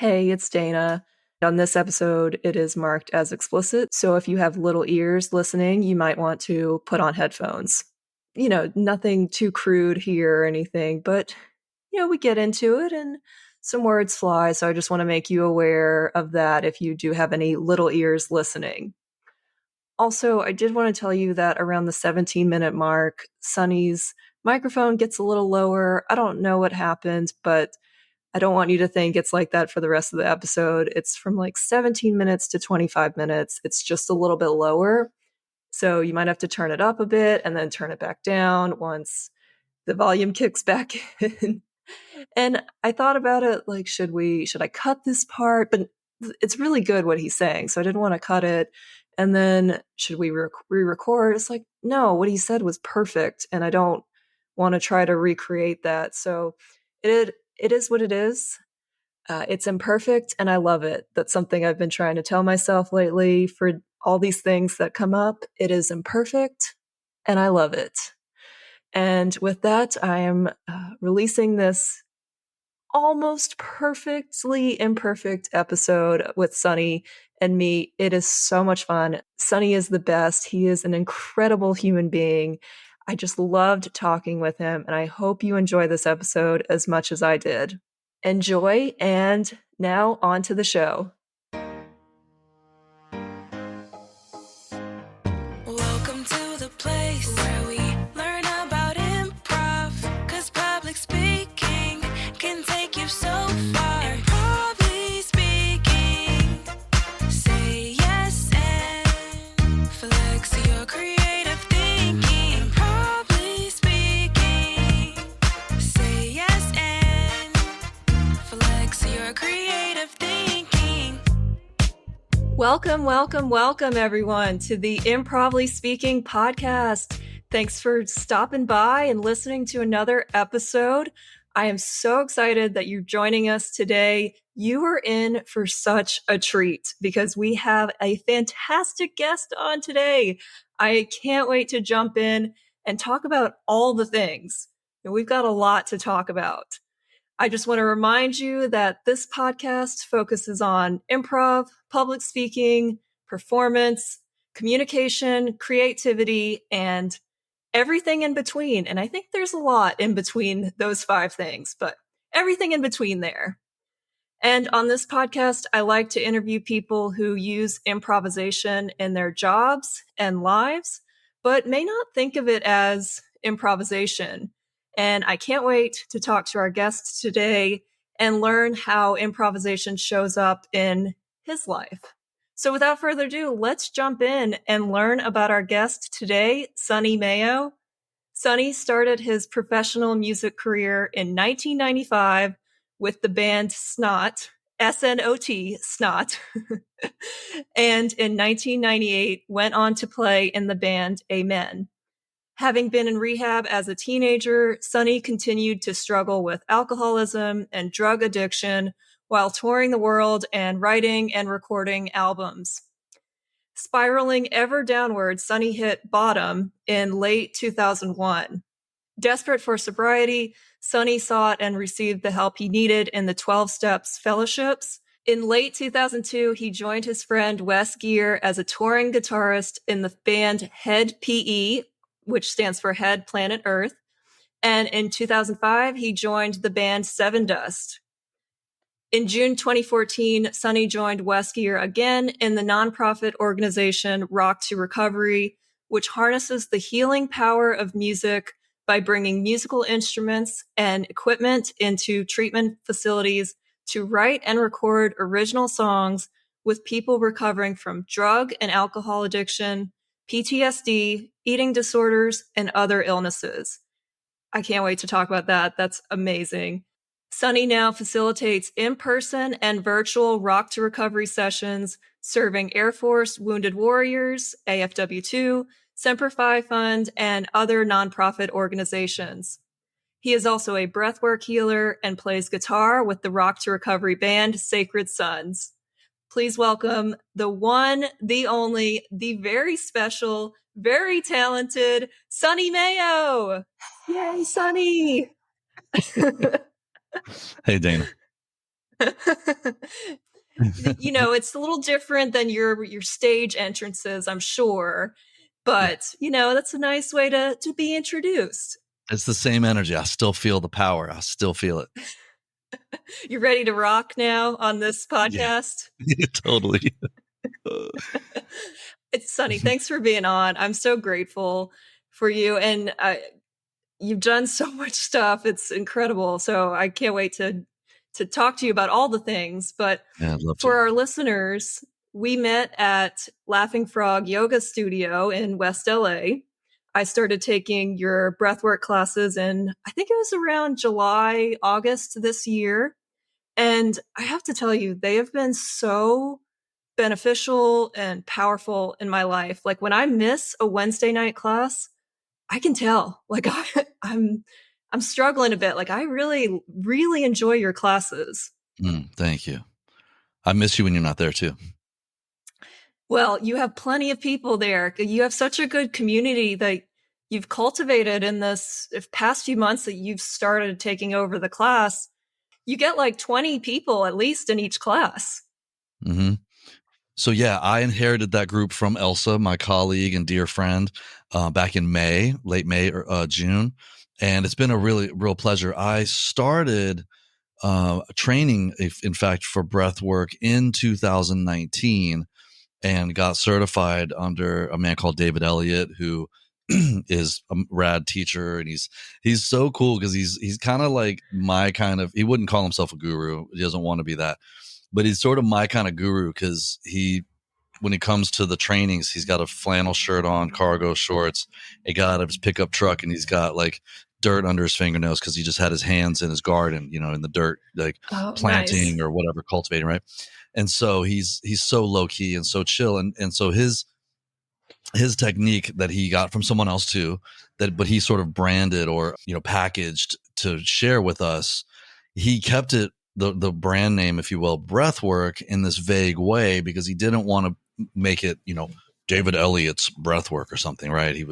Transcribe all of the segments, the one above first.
Hey, it's Dana. On this episode, it is marked as explicit, so if you have little ears listening, you might want to put on headphones. Nothing too crude here or anything, but, we get into it and some words fly, so I just want to make you aware of that if you do have any little ears listening. Also, I did want to tell you that around the 17-minute mark, Sonny's microphone gets a little lower. I don't know what happened, but I don't want you to think it's like that for the rest of the episode. It's from like 17 minutes to 25 minutes. It's just a little bit lower. So you might have to turn it up a bit and then turn it back down once the volume kicks back in. And I thought about it like, should I cut this part? But it's really good what he's saying. So I didn't want to cut it. And then should we re-record? It's like, no, what he said was perfect. And I don't want to try to recreate that. So it is what it is. It's imperfect and I love it. That's something I've been trying to tell myself lately for all these things that come up. It is imperfect and I love it. And with that, I am releasing this almost perfectly imperfect episode with Sonny and me. It is so much fun. Sonny is the best. He is an incredible human being. I just loved talking with him, and I hope you enjoy this episode as much as I did. Enjoy, and now on to the show. Welcome to the place where we learn about improv, 'cause public speaking can take you so far. Improbly speaking, say yes and flex your creative thinking. Improbly speaking, say yes and flex your creative thinking. Welcome, everyone, to the Improvised Speaking podcast. Thanks for stopping by and listening to another episode. I am so excited that you're joining us today. You are in for such a treat because we have a fantastic guest on today. I can't wait to jump in and talk about all the things. We've got a lot to talk about. I just want to remind you that this podcast focuses on improv, public speaking, performance, communication, creativity, and everything in between. And I think there's a lot in between those 5 things, but everything in between there. And on this podcast, I like to interview people who use improvisation in their jobs and lives, but may not think of it as improvisation. And I can't wait to talk to our guest today and learn how improvisation shows up in his life. So without further ado, let's jump in and learn about our guest today, Sonny Mayo. Sonny started his professional music career in 1995 with the band Snot, S-N-O-T, Snot. And in 1998 went on to play in the band Amen. Having been in rehab as a teenager, Sonny continued to struggle with alcoholism and drug addiction while touring the world and writing and recording albums. Spiraling ever downward, Sonny hit bottom in late 2001. Desperate for sobriety, Sonny sought and received the help he needed in the 12 Steps fellowships. In late 2002, he joined his friend Wes Geer as a touring guitarist in the band Head PE, which stands for Head Planet Earth. And in 2005, he joined the band Seven Dust. In June 2014, Sonny joined Wes Geer again in the nonprofit organization Rock to Recovery, which harnesses the healing power of music by bringing musical instruments and equipment into treatment facilities to write and record original songs with people recovering from drug and alcohol addiction, PTSD, eating disorders, and other illnesses. I can't wait to talk about that. That's amazing. Sonny now facilitates in-person and virtual Rock to Recovery sessions, serving Air Force Wounded Warriors, AFW2, Semper Fi Fund, and other nonprofit organizations. He is also a breathwork healer and plays guitar with the Rock to Recovery band Sacred Sons. Please welcome the one, the only, the very special, very talented Sonny Mayo. Yay, Sonny! Hey, Dana. You know, it's a little different than your stage entrances, I'm sure. Yeah. But, you know, that's a nice way to be introduced. It's the same energy. I still feel the power. I still feel it. You ready to rock now on this Yeah, podcast? totally. It's Sonny. Thanks for being on. I'm so grateful for you. And you've done so much stuff. It's incredible. So I can't wait to talk to you about all the things. But Yeah, I'd love for to. our listeners, we met at Laughing Frog Yoga Studio in West LA. I started taking your breathwork classes in, I think it was around July, August this year. And I have to tell you, they have been so beneficial and powerful in my life. Like when I miss a Wednesday night class, I can tell. Like I'm struggling a bit. Like I really, really enjoy your classes. Thank you. I miss you when you're not there too. Well, you have plenty of people there. You have such a good community that you've cultivated in this past few months that you've started taking over the class. You get like 20 people at least in each class. Mm-hmm. So yeah, I inherited that group from Elsa, my colleague and dear friend, back in May, late May or June. And it's been a real pleasure. I started training, in fact, for breath work in 2019 and got certified under a man called David Elliott, who is a rad teacher. And he's so cool because he's kind of like my kind of, he wouldn't call himself a guru. He doesn't want to be that, but he's sort of my kind of guru because when it comes to the trainings, he's got a flannel shirt on, cargo shorts. He got out of his pickup truck and he's got like dirt under his fingernails because he just had his hands in his garden, in the dirt, like planting Nice. or whatever, cultivating, right? And so he's so low key and so chill, and so his technique that he got from someone else too, but he sort of branded or packaged to share with us. He kept it the brand name, if you will, breathwork, in this vague way because he didn't want to make it, David Elliott's breathwork or something, right? He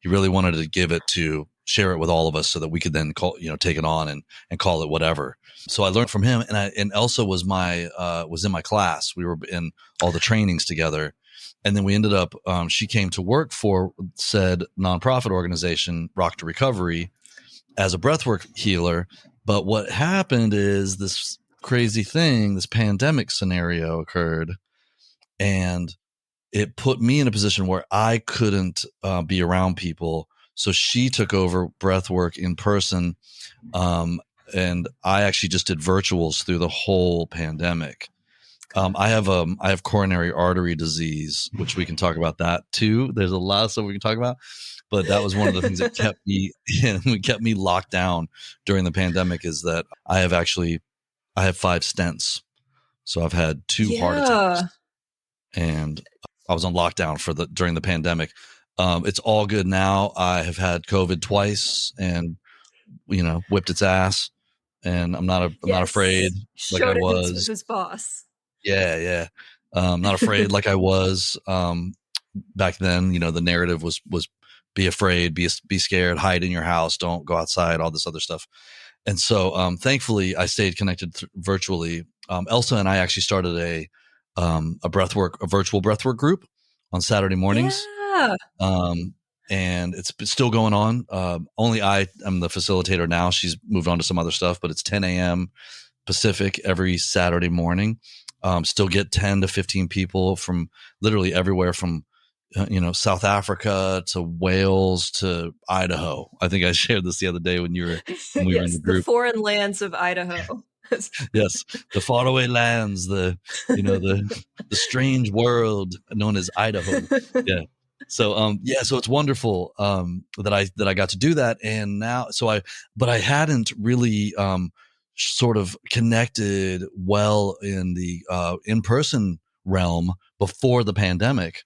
really wanted to share it with all of us so that we could then take it on and call it whatever. So I learned from him, and Elsa was in my class. We were in all the trainings together. And then we ended up, she came to work for said nonprofit organization, Rock to Recovery, as a breathwork healer. But what happened is this crazy thing, this pandemic scenario occurred, and it put me in a position where I couldn't be around people. So she took over breathwork in person, and I actually just did virtuals through the whole pandemic. I have coronary artery disease, which we can talk about that too. There's a lot of stuff we can talk about, but that was one of the things that kept me locked down during the pandemic. Is that I have 5 stents, so I've had 2 heart attacks, and I was on lockdown during the pandemic. It's all good now. I have had COVID twice, and whipped its ass, and I'm not afraid like I was. His boss. Yeah. Not afraid like I was back then. The narrative was be afraid, be scared, hide in your house, don't go outside, all this other stuff. And so thankfully I stayed connected virtually. Elsa and I actually started a virtual breathwork group on Saturday mornings. Yeah. And it's still going on. Only I am the facilitator now. She's moved on to some other stuff, but it's 10 a.m. Pacific every Saturday morning. Still get 10 to 15 people from literally everywhere from, South Africa to Wales to Idaho. I think I shared this the other day when we were in the group. The foreign lands of Idaho. Yes, the faraway lands, the strange world known as Idaho. Yeah. So so it's wonderful that I got to do that, and now but I hadn't really sort of connected well in the in-person realm before the pandemic.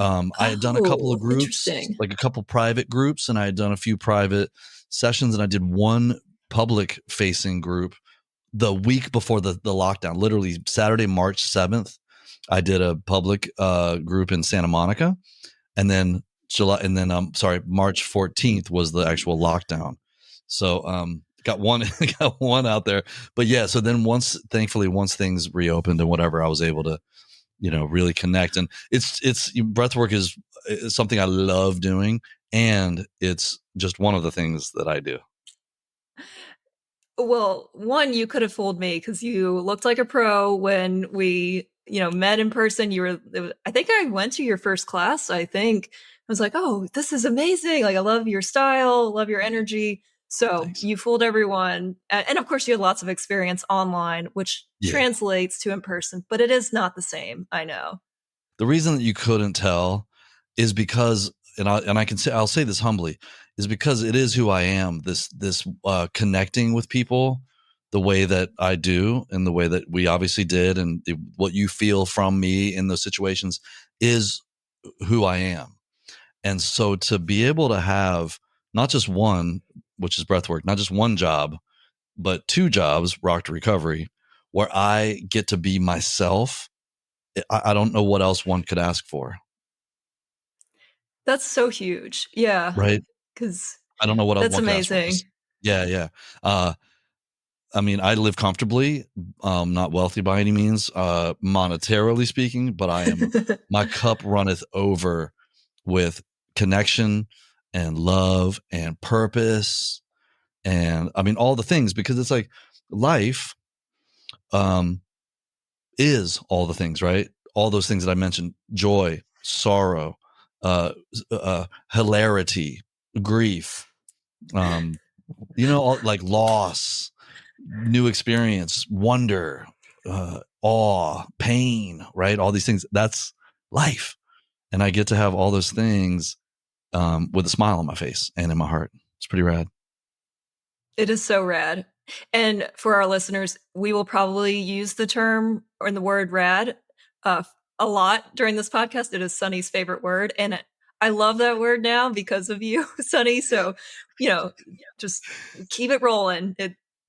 I had done a couple of groups, like a couple private groups, and I had done a few private sessions, and I did one public facing group the week before the lockdown, literally Saturday, March 7th. I did a public group in Santa Monica, and then March 14th was the actual lockdown. So got one got one out there. But yeah, so then thankfully once things reopened and whatever, I was able to, really connect. And it's breathwork is something I love doing, and it's just one of the things that I do. Well, one, you could have fooled me because you looked like a pro when we, met in person. I think I went to your first class. I think I was like, oh, this is amazing. Like, I love your style, love your energy. So Thanks. you fooled everyone. And of course, you had lots of experience online, which translates to in person, but it is not the same. I know. The reason that you couldn't tell is because, and I'll say this humbly, is because it is who I am. This connecting with people the way that I do, and the way that we obviously did, and what you feel from me in those situations is who I am. And so to be able to have not just one, which is breathwork, not just one job, but two jobs, Rock to Recovery, where I get to be myself, I don't know what else one could ask for. That's so huge. Yeah. Right. Because I don't know what else that's one could ask for. amazing. Yeah. I mean, I live comfortably, not wealthy by any means, monetarily speaking, but my cup runneth over with connection and love and purpose. And I mean, all the things, because it's like life, is all the things, right? All those things that I mentioned: joy, sorrow, hilarity, grief, like loss, new experience, wonder, awe, pain, right? All these things. That's life. And I get to have all those things with a smile on my face and in my heart. It's pretty rad. It is so rad. And for our listeners, we will probably use the term or the word rad a lot during this podcast. It is Sonny's favorite word. And I love that word now because of you, Sonny. So, just keep it rolling.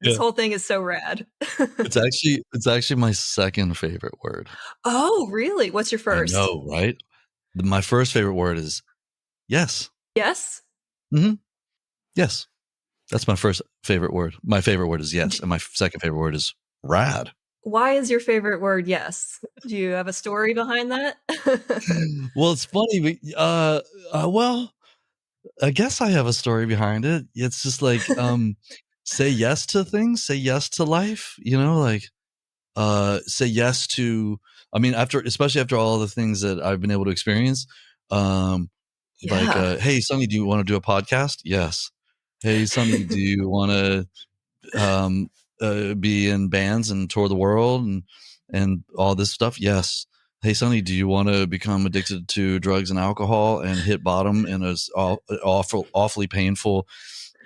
This whole thing is so rad. It's actually my second favorite word. Oh, really? What's your first? I know, right? My first favorite word is yes. Yes? Mm-hmm. Yes. That's my first favorite word. My favorite word is yes. And my second favorite word is rad. Why is your favorite word yes? Do you have a story behind that? Well, it's funny. Well, I guess I have a story behind it. It's just like, say yes to things, say yes to life, say yes to, I mean, especially after all the things that I've been able to experience, like, hey, Sonny, do you want to do a podcast? Yes. Hey, Sonny, do you want to be in bands and tour the world and all this stuff? Yes. Hey, Sonny, do you want to become addicted to drugs and alcohol and hit bottom in a awfully painful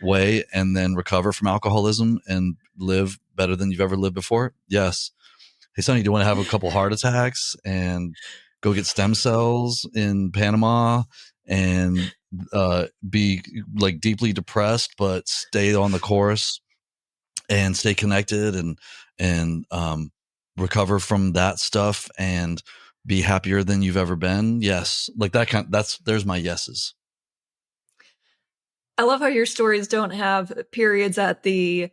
way and then recover from alcoholism and live better than you've ever lived before? Yes. Hey, Sonny, do you want to have a couple heart attacks and go get stem cells in Panama and be like deeply depressed, but stay on the course and stay connected and recover from that stuff and be happier than you've ever been? Yes. Like that there's my yeses. I love how your stories don't have periods at the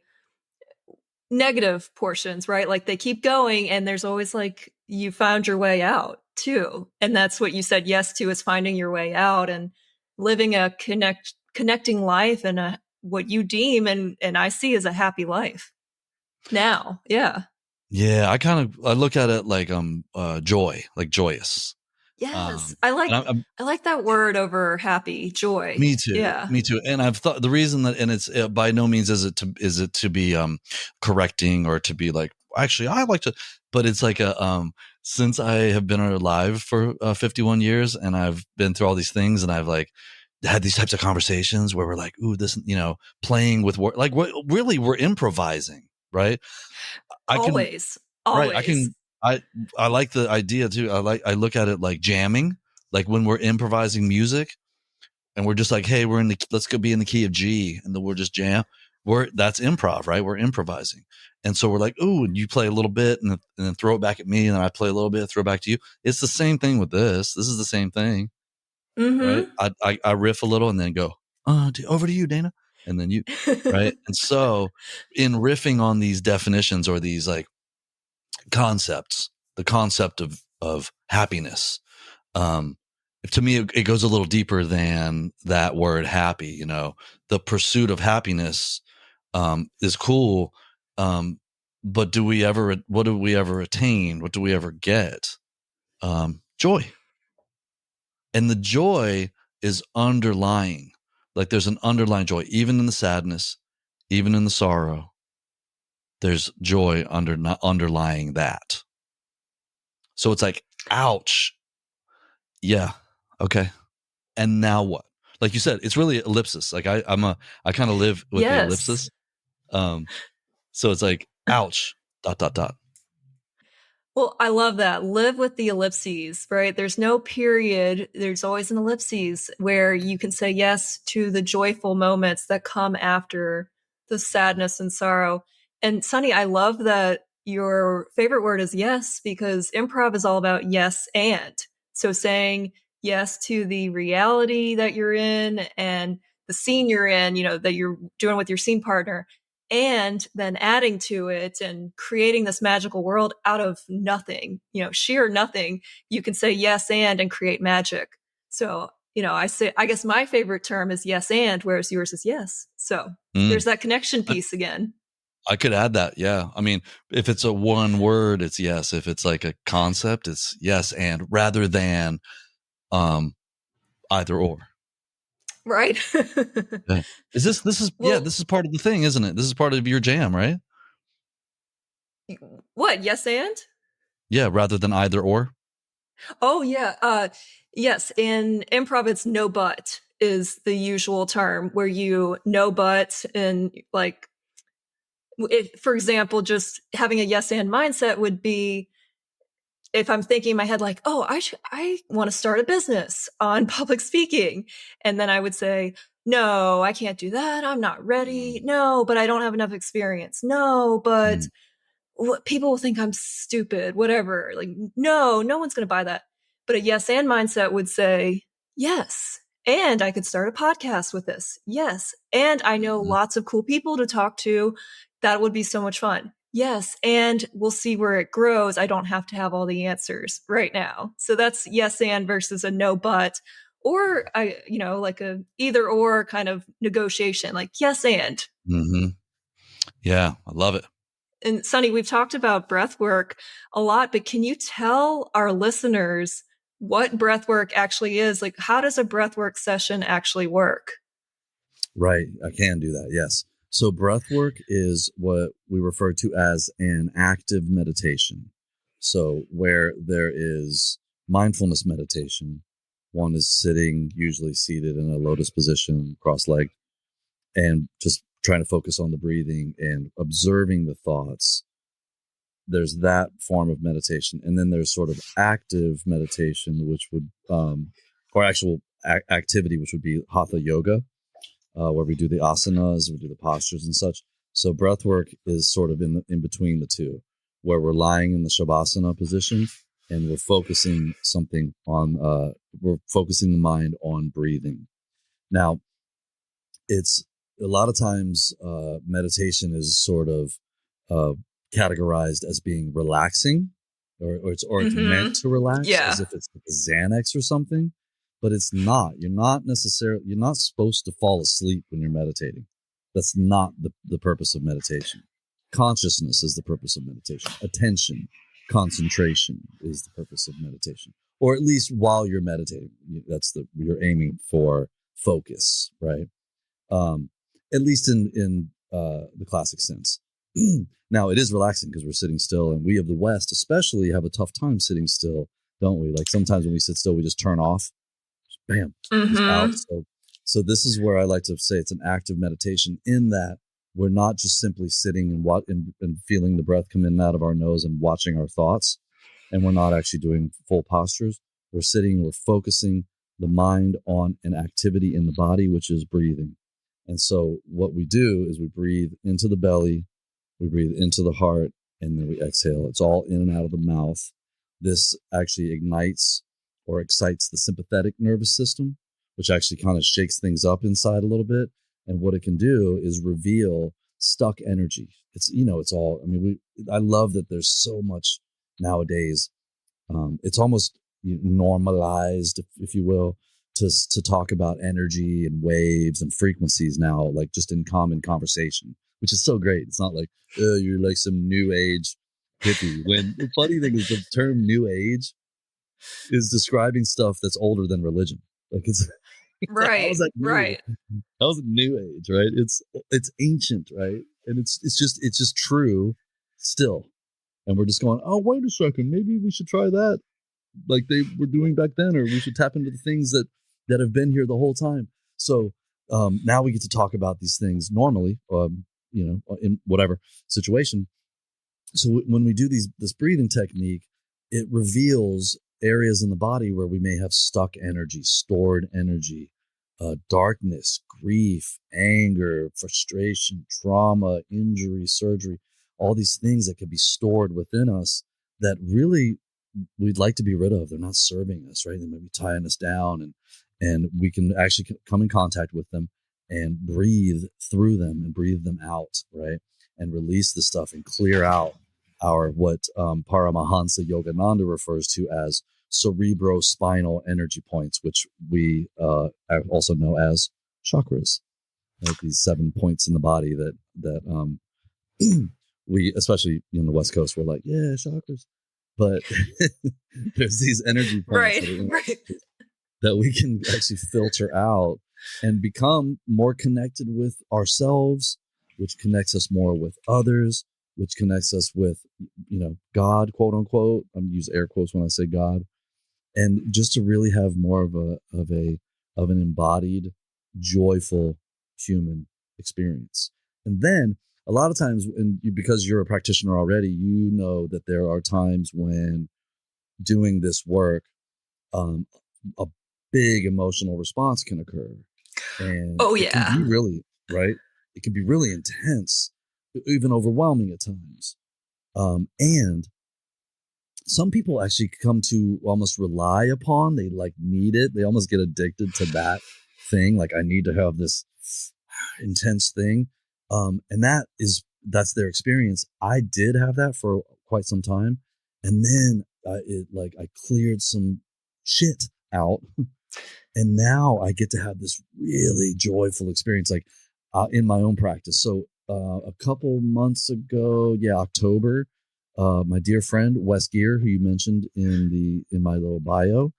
negative portions, right? Like they keep going and there's always like you found your way out too. And that's what you said yes to, is finding your way out and living a connecting life and what you deem and I see as a happy life now. Yeah. Yeah. I look at it like joy, like joyous. Yes. I like that word over happy, joy. Me too. Yeah. Me too. And I've thought the reason that, and it's by no means is it to be correcting or to be like, actually, I like to, but it's like since I have been alive for 51 years and I've been through all these things and I've like had these types of conversations where we're like, ooh, this, playing with work, like really we're improvising, right? Always. Right. I like the idea too. I look at it like jamming, like when we're improvising music and we're just like, hey, let's go be in the key of G and then we'll just jam. That's improv, right? We're improvising. And so we're like, ooh, you play a little bit and then throw it back at me. And then I play a little bit, throw it back to you. It's the same thing with this. This is the same thing. Mm-hmm. Right. I riff a little and then go, over to you, Dana. and then you, right? And so in riffing on these definitions or these like concepts, the concept of happiness, to me, it goes a little deeper than that word happy. You know, the pursuit of happiness is cool. But what do we ever attain? What do we ever get? Joy. And the joy is underlying. Like there's an underlying joy, even in the sadness, even in the sorrow. There's joy underlying that. So it's like, ouch. Yeah. Okay. And now what? Like you said, it's really ellipsis. Like I kind of live with the ellipsis. So it's like, ouch, ... Well, I love that. Live with the ellipses, right? There's no period. There's always an ellipses where you can say yes to the joyful moments that come after the sadness and sorrow. And Sonny, I love that your favorite word is yes, because improv is all about yes and. So saying yes to the reality that you're in and the scene you're in, you know, that you're doing with your scene partner, and then adding to it and creating this magical world out of nothing, you know, sheer nothing. You can say yes and create magic. So, you know, I guess my favorite term is yes and, whereas yours is yes. So there's that connection piece again. I could add that. Yeah. I mean, if it's a one word, it's yes. If it's like a concept, it's yes and, rather than either or. Right. Yeah. This is part of the thing, isn't it? This is part of your jam, right? What? Yes and? Yeah, rather than either or. Oh yeah. Yes. In improv, it's no but is the usual term where you no but, and like, for example, just having a yes and mindset would be, if I'm thinking in my head, like, oh, I want to start a business on public speaking. And then I would say, no, I can't do that. I'm not ready. No, but I don't have enough experience. No, but people will think I'm stupid, whatever. Like, no one's going to buy that. But a yes and mindset would say, yes. And I could start a podcast with this. Yes. And I know lots of cool people to talk to. That would be so much fun. Yes. And we'll see where it grows. I don't have to have all the answers right now. So that's yes and versus a no but, or like a either or kind of negotiation, like yes and. Mm-hmm. Yeah, I love it. And Sonny, we've talked about breath work a lot, but can you tell our listeners what breath work actually is? Like, how does a breath work session actually work? Right. I can do that. Yes. So breath work is what we refer to as an active meditation. So where there is mindfulness meditation, one is sitting, usually seated in a lotus position, cross-legged, and just trying to focus on the breathing and observing the thoughts. There's that form of meditation. And then there's sort of active meditation, which would, or actual activity, which would be hatha yoga, where we do the asanas, we do the postures and such. So breath work is sort of in between the two, where we're lying in the shavasana position and we're focusing we're focusing the mind on breathing. Now, it's a lot of times meditation is sort of categorized as being relaxing, or it's meant to relax, as if it's like a Xanax or something, but it's not. You're not supposed to fall asleep when you're meditating. That's not the purpose of meditation. Consciousness is the purpose of meditation. Attention, concentration is the purpose of meditation, or at least while you're meditating, you're aiming for focus, right? At least in the classic sense. Now, it is relaxing because we're sitting still, and we of the West especially have a tough time sitting still, don't we? Like sometimes when we sit still, we just turn off, bam, just out. So this is where I like to say it's an active meditation, in that we're not just simply sitting and feeling the breath come in and out of our nose and watching our thoughts, and we're not actually doing full postures. We're sitting, we're focusing the mind on an activity in the body, which is breathing. And so what we do is we breathe into the belly, we breathe into the heart, and then we exhale. It's all in and out of the mouth. This actually ignites or excites the sympathetic nervous system, which actually kind of shakes things up inside a little bit. And what it can do is reveal stuck energy. It's, it's all, I mean, I love that there's so much nowadays. It's almost normalized, if you will, to talk about energy and waves and frequencies now, like just in common conversation, which is so great. It's not like, oh, you're like some new age hippie. When the funny thing is, the term new age is describing stuff that's older than religion. Like it's like, how is Right. that new? Right. How is it new age, right? It's ancient, right? And it's just true still. And we're just going, oh, wait a second, maybe we should try that, like they were doing back then, or we should tap into the things that have been here the whole time. So now we get to talk about these things normally, in whatever situation. So when we do this breathing technique, it reveals areas in the body where we may have stuck energy, stored energy, darkness, grief, anger, frustration, trauma, injury, surgery, all these things that could be stored within us that really we'd like to be rid of. They're not serving us, right? They might be tying us down, and we can actually come in contact with them and breathe through them and breathe them out, right? And release the stuff and clear out our what Paramahansa Yogananda refers to as cerebrospinal energy points, which we also know as chakras, right? These 7 points in the body that we, especially in the West Coast, we're like, yeah, chakras. But there's these energy points Right. that we can actually filter out and become more connected with ourselves, which connects us more with others, which connects us with, God, quote unquote. I'm use air quotes when I say God, and just to really have more of an embodied, joyful human experience. And then a lot of times, because you're a practitioner already, you know that there are times when doing this work, a big emotional response can occur. And it can be really, right? It can be really intense, even overwhelming at times. And some people actually come to almost rely upon, they like need it. They almost get addicted to that thing. Like, I need to have this intense thing. And that's their experience. I did have that for quite some time. And then I cleared some shit out. And now I get to have this really joyful experience, like in my own practice. So a couple months ago, October, my dear friend Wes Gear, who you mentioned in my little bio,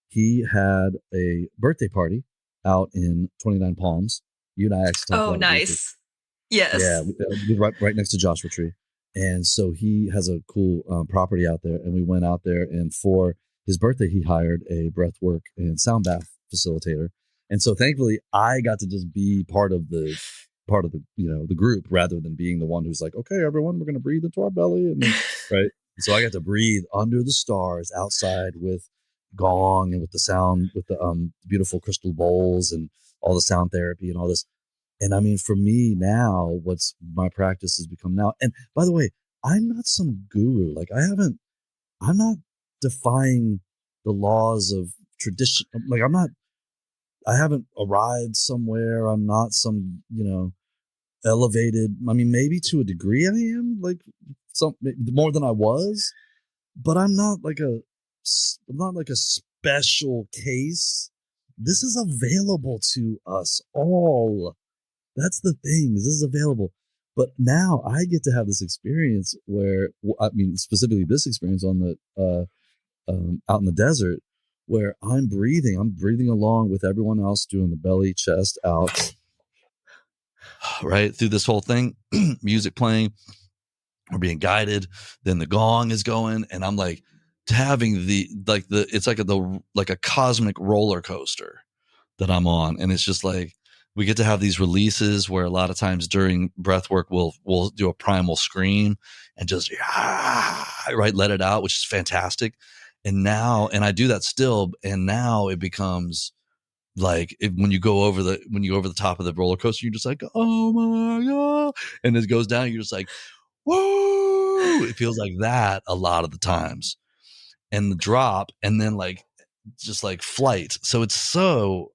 he had a birthday party out in 29 Palms. You and I actually talked about it. Nice. Yes. Yeah, right next to Joshua Tree. And so he has a cool property out there, and we went out there, and for his birthday, he hired a breathwork and sound bath facilitator. And so thankfully I got to just be part of the the group, rather than being the one who's like, okay, everyone, we're going to breathe into our belly. And then, right. So I got to breathe under the stars outside with gong and with the sound, with the beautiful crystal bowls and all the sound therapy and all this. And I mean, for me now, what's my practice has become now. And by the way, I'm not some guru. Like I'm not defying the laws of tradition. Like I haven't arrived somewhere. I'm not some, elevated. I mean, maybe to a degree I am, like some more than I was, but I'm not like a special case. This is available to us all. That's the thing. This is available. But now I get to have this experience where, I mean, specifically this experience on the out in the desert, where I'm breathing along with everyone else, doing the belly, chest out, right through this whole thing, music playing, we're being guided, then the gong is going, and I'm like having it's like a cosmic roller coaster that I'm on. And it's just like, we get to have these releases where a lot of times during breath work, we'll do a primal scream and just, right, let it out, which is fantastic. And I do that still. And now it becomes like, when you go over the top of the roller coaster, you're just like, oh my God. And it goes down. You're just like, whoa. It feels like that a lot of the times. And the drop, and then like, just like flight. So it's so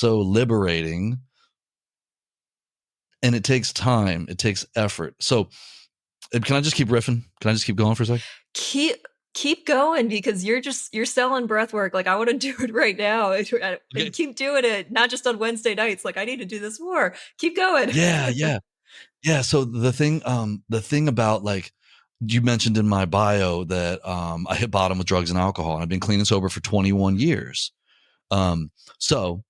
liberating. and it takes time, it takes effort. So can I just keep riffing? Can I just keep going for a sec? Keep going, because you're selling breath work. Like, I want to do it right now. Okay. And keep doing it, not just on Wednesday nights. Like, I need to do this more. Keep going. Yeah. So the thing about, like, you mentioned in my bio that I hit bottom with drugs and alcohol, and I've been clean and sober for 21 years. So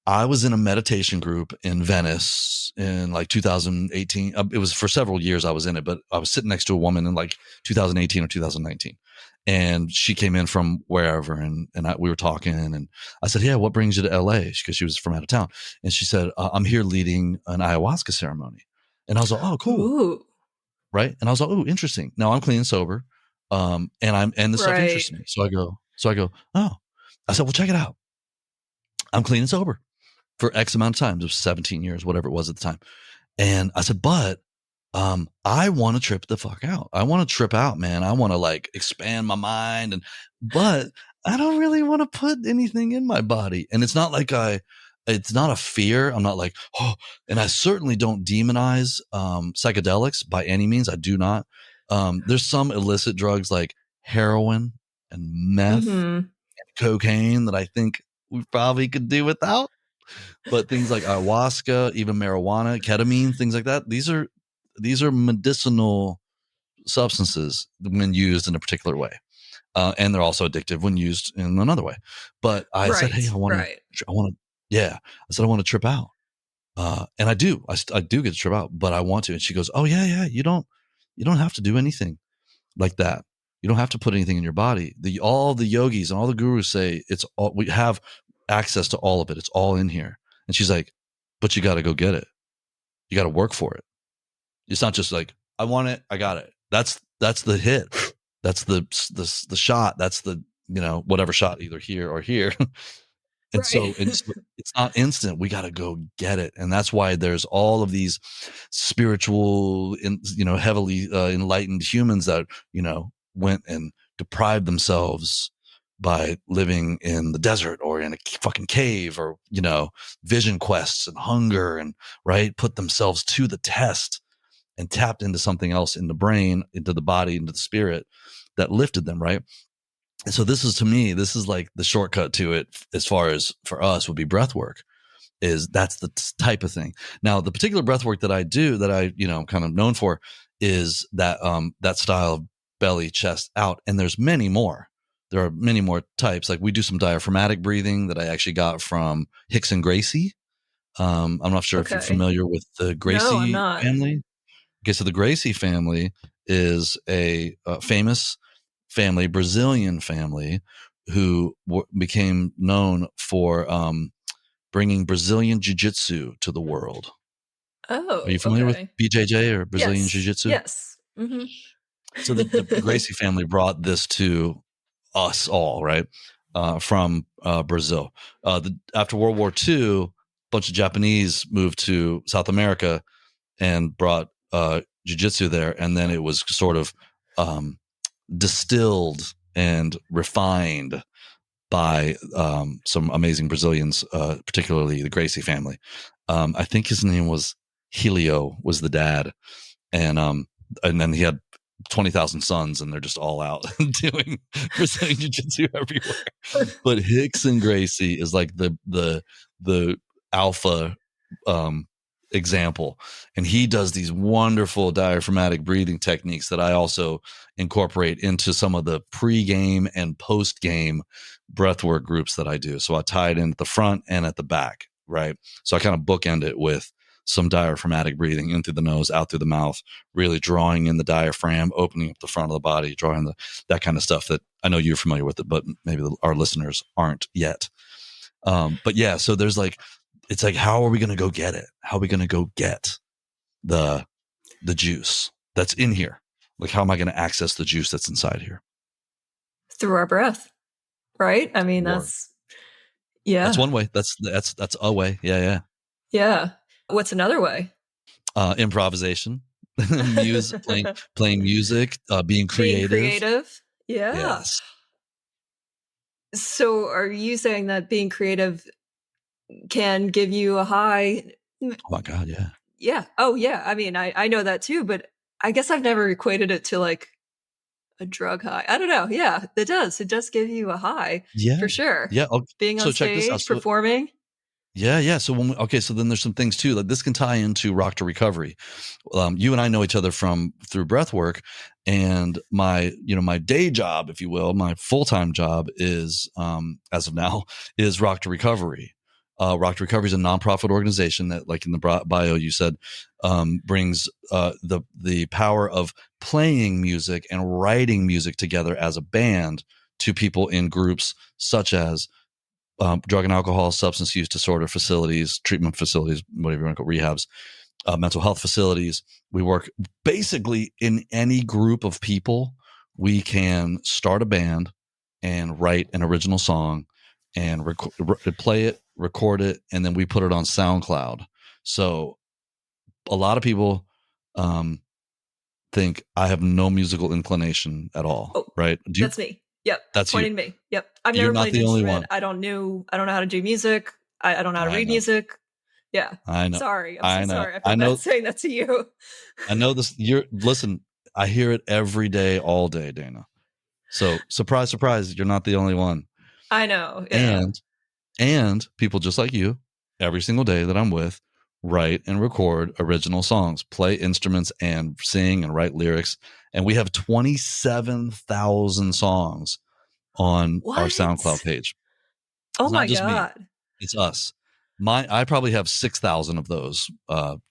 I was in a meditation group in Venice in like 2018. It was for several years I was in it, but I was sitting next to a woman in like 2018 or 2019. And she came in from wherever, and we were talking, and I said, "Yeah, what brings you to LA?" Because she was from out of town. And she said, "I'm here leading an ayahuasca ceremony." And I was like, "Oh, cool." Ooh. Right. And I was like, "Oh, interesting." Now I'm clean and sober. And this stuff interests me. So I go, "Oh," I said, "Well, check it out. I'm clean and sober for X amount of time." It was 17 years, whatever it was at the time. And I said, "But I want to trip the fuck out. I want to trip out, man. I want to like expand my mind, but I don't really want to put anything in my body." And it's not like it's not a fear. I'm not like, oh, and I certainly don't demonize psychedelics by any means. I do not. There's some illicit drugs like heroin and meth and cocaine that I think we probably could do without. But things like ayahuasca, even marijuana, ketamine, things like that, these are medicinal substances when used in a particular way. And they're also addictive when used in another way. But I said, "Hey, I want to, yeah." I said, "I want to trip out." And I do get to trip out, but I want to. And she goes, "Oh yeah. You don't have to do anything like that. You don't have to put anything in your body. All the yogis and all the gurus say we have access to all of it. It's all in here." And she's like, "But you got to go get it. You got to work for it. It's not just like, I want it, I got it." That's the hit. That's the shot. That's the, whatever shot, either here or here. And so it's not instant. We got to go get it. And that's why there's all of these spiritual, heavily enlightened humans that, went and deprived themselves by living in the desert or in a fucking cave, or, vision quests and hunger, and put themselves to the test and tapped into something else in the brain, into the body, into the spirit that lifted them. Right. And so this is like the shortcut to it, as far as for us would be breath work. That's the type of thing. Now, the particular breath work that I do, that I, kind of known for, is that, that style of belly, chest, out. And there's many more. There are many more types. Like, we do some diaphragmatic breathing that I actually got from Hicks and Gracie. I'm not sure if you're familiar with the Gracie family. Okay, so the Gracie family is a famous family, Brazilian family, who became known for bringing Brazilian Jiu-Jitsu to the world. Oh, are you familiar with BJJ or Brazilian Jiu-Jitsu? Yes. Mm-hmm. So the Gracie family brought this to us all, right, from Brazil. After World War II, a bunch of Japanese moved to South America and brought jiu-jitsu there, and then it was sort of distilled and refined by some amazing Brazilians, particularly the Gracie family. I think his name was Helio, was the dad, and then he had 20,000 sons, and they're just all out doing Brazilian jiu-jitsu everywhere. But Hicks and Gracie is like the alpha example, and he does these wonderful diaphragmatic breathing techniques that I also incorporate into some of the pre-game and post-game breathwork groups that I do. So I tie it in at the front and at the back, right? So I kind of bookend it with some diaphragmatic breathing in through the nose, out through the mouth, really drawing in the diaphragm, opening up the front of the body, drawing that kind of stuff that I know you're familiar with it, but maybe our listeners aren't yet. But yeah, so there's like, it's like, how are we going to go get it? How are we going to go get the juice that's in here? Like, how am I going to access the juice that's inside here? Through our breath, right? I mean, that's one way. That's a way. Yeah. What's another way? Improvisation, playing music, being creative. Yeah. Yes. So are you saying that being creative can give you a high? Oh my God, yeah. Yeah. Oh, yeah. I mean, I know that too, but I guess I've never equated it to like a drug high. I don't know. Yeah, it does. It does give you a high Yeah. for sure. Yeah. Being on So check this out. stage, performing. Yeah. So so then there's some things too. Like this can tie into Rock to Recovery. You and I know each other through breath work, and my day job, if you will, my full-time job is, as of now, is Rock to Recovery. Rock to Recovery is a nonprofit organization that, like in the bio you said, brings the power of playing music and writing music together as a band to people in groups such as drug and alcohol, substance use disorder facilities, treatment facilities, whatever you want to call rehabs, mental health facilities. We work basically in any group of people. We can start a band and write an original song and play it, record it, and then we put it on SoundCloud. So a lot of people think I have no musical inclination at all. Oh, right? That's me. Yep. That's pointing you. Me. Yep. I've You're never not played the an only instrument. one. I don't know how to do music. I don't know how to read music. Yeah. I know. Sorry. I'm I so know. sorry. I feel bad saying that to you. I know this. Listen, I hear it every day, all day, Dana. So surprise, surprise, you're not the only one. I know. Yeah. And people just like you, every single day that I'm with, write and record original songs, play instruments and sing and write lyrics. And we have 27,000 songs on our SoundCloud page. Oh It's my not just God. me. It's us. I probably have 6,000 of those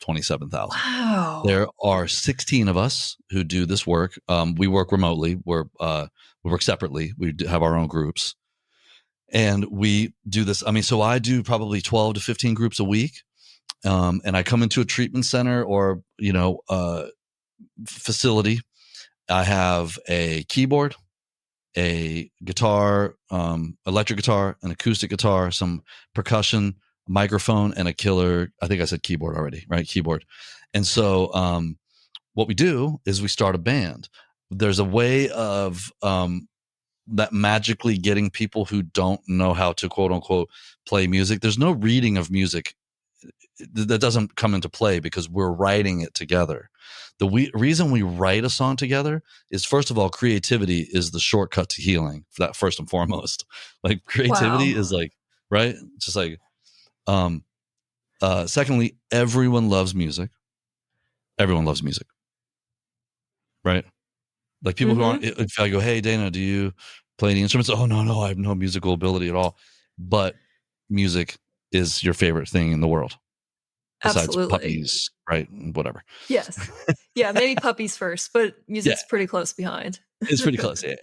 27,000. Wow. There are 16 of us who do this work. We work remotely. We work separately. We have our own groups, and we do this. I mean, so I do probably 12 to 15 groups a week, and I come into a treatment center or facility. I have a keyboard, a guitar, electric guitar, an acoustic guitar, some percussion, microphone, and a killer. I think I said keyboard already, right? Keyboard. And so what we do is we start a band. There's a way of that magically getting people who don't know how to quote unquote play music. There's no reading of music that doesn't come into play because we're writing it together. The reason we write a song together is, first of all, creativity is the shortcut to healing. For that, first and foremost, like creativity is like, right? Just like, secondly, everyone loves music. Everyone loves music, right? Like people who aren't, if I go, hey, Dana, do you play any instruments? Oh, no, I have no musical ability at all. But music is your favorite thing in the world. Besides puppies, right? Whatever. Yes. Yeah, maybe puppies first, but music's pretty close behind. It's pretty close, yeah.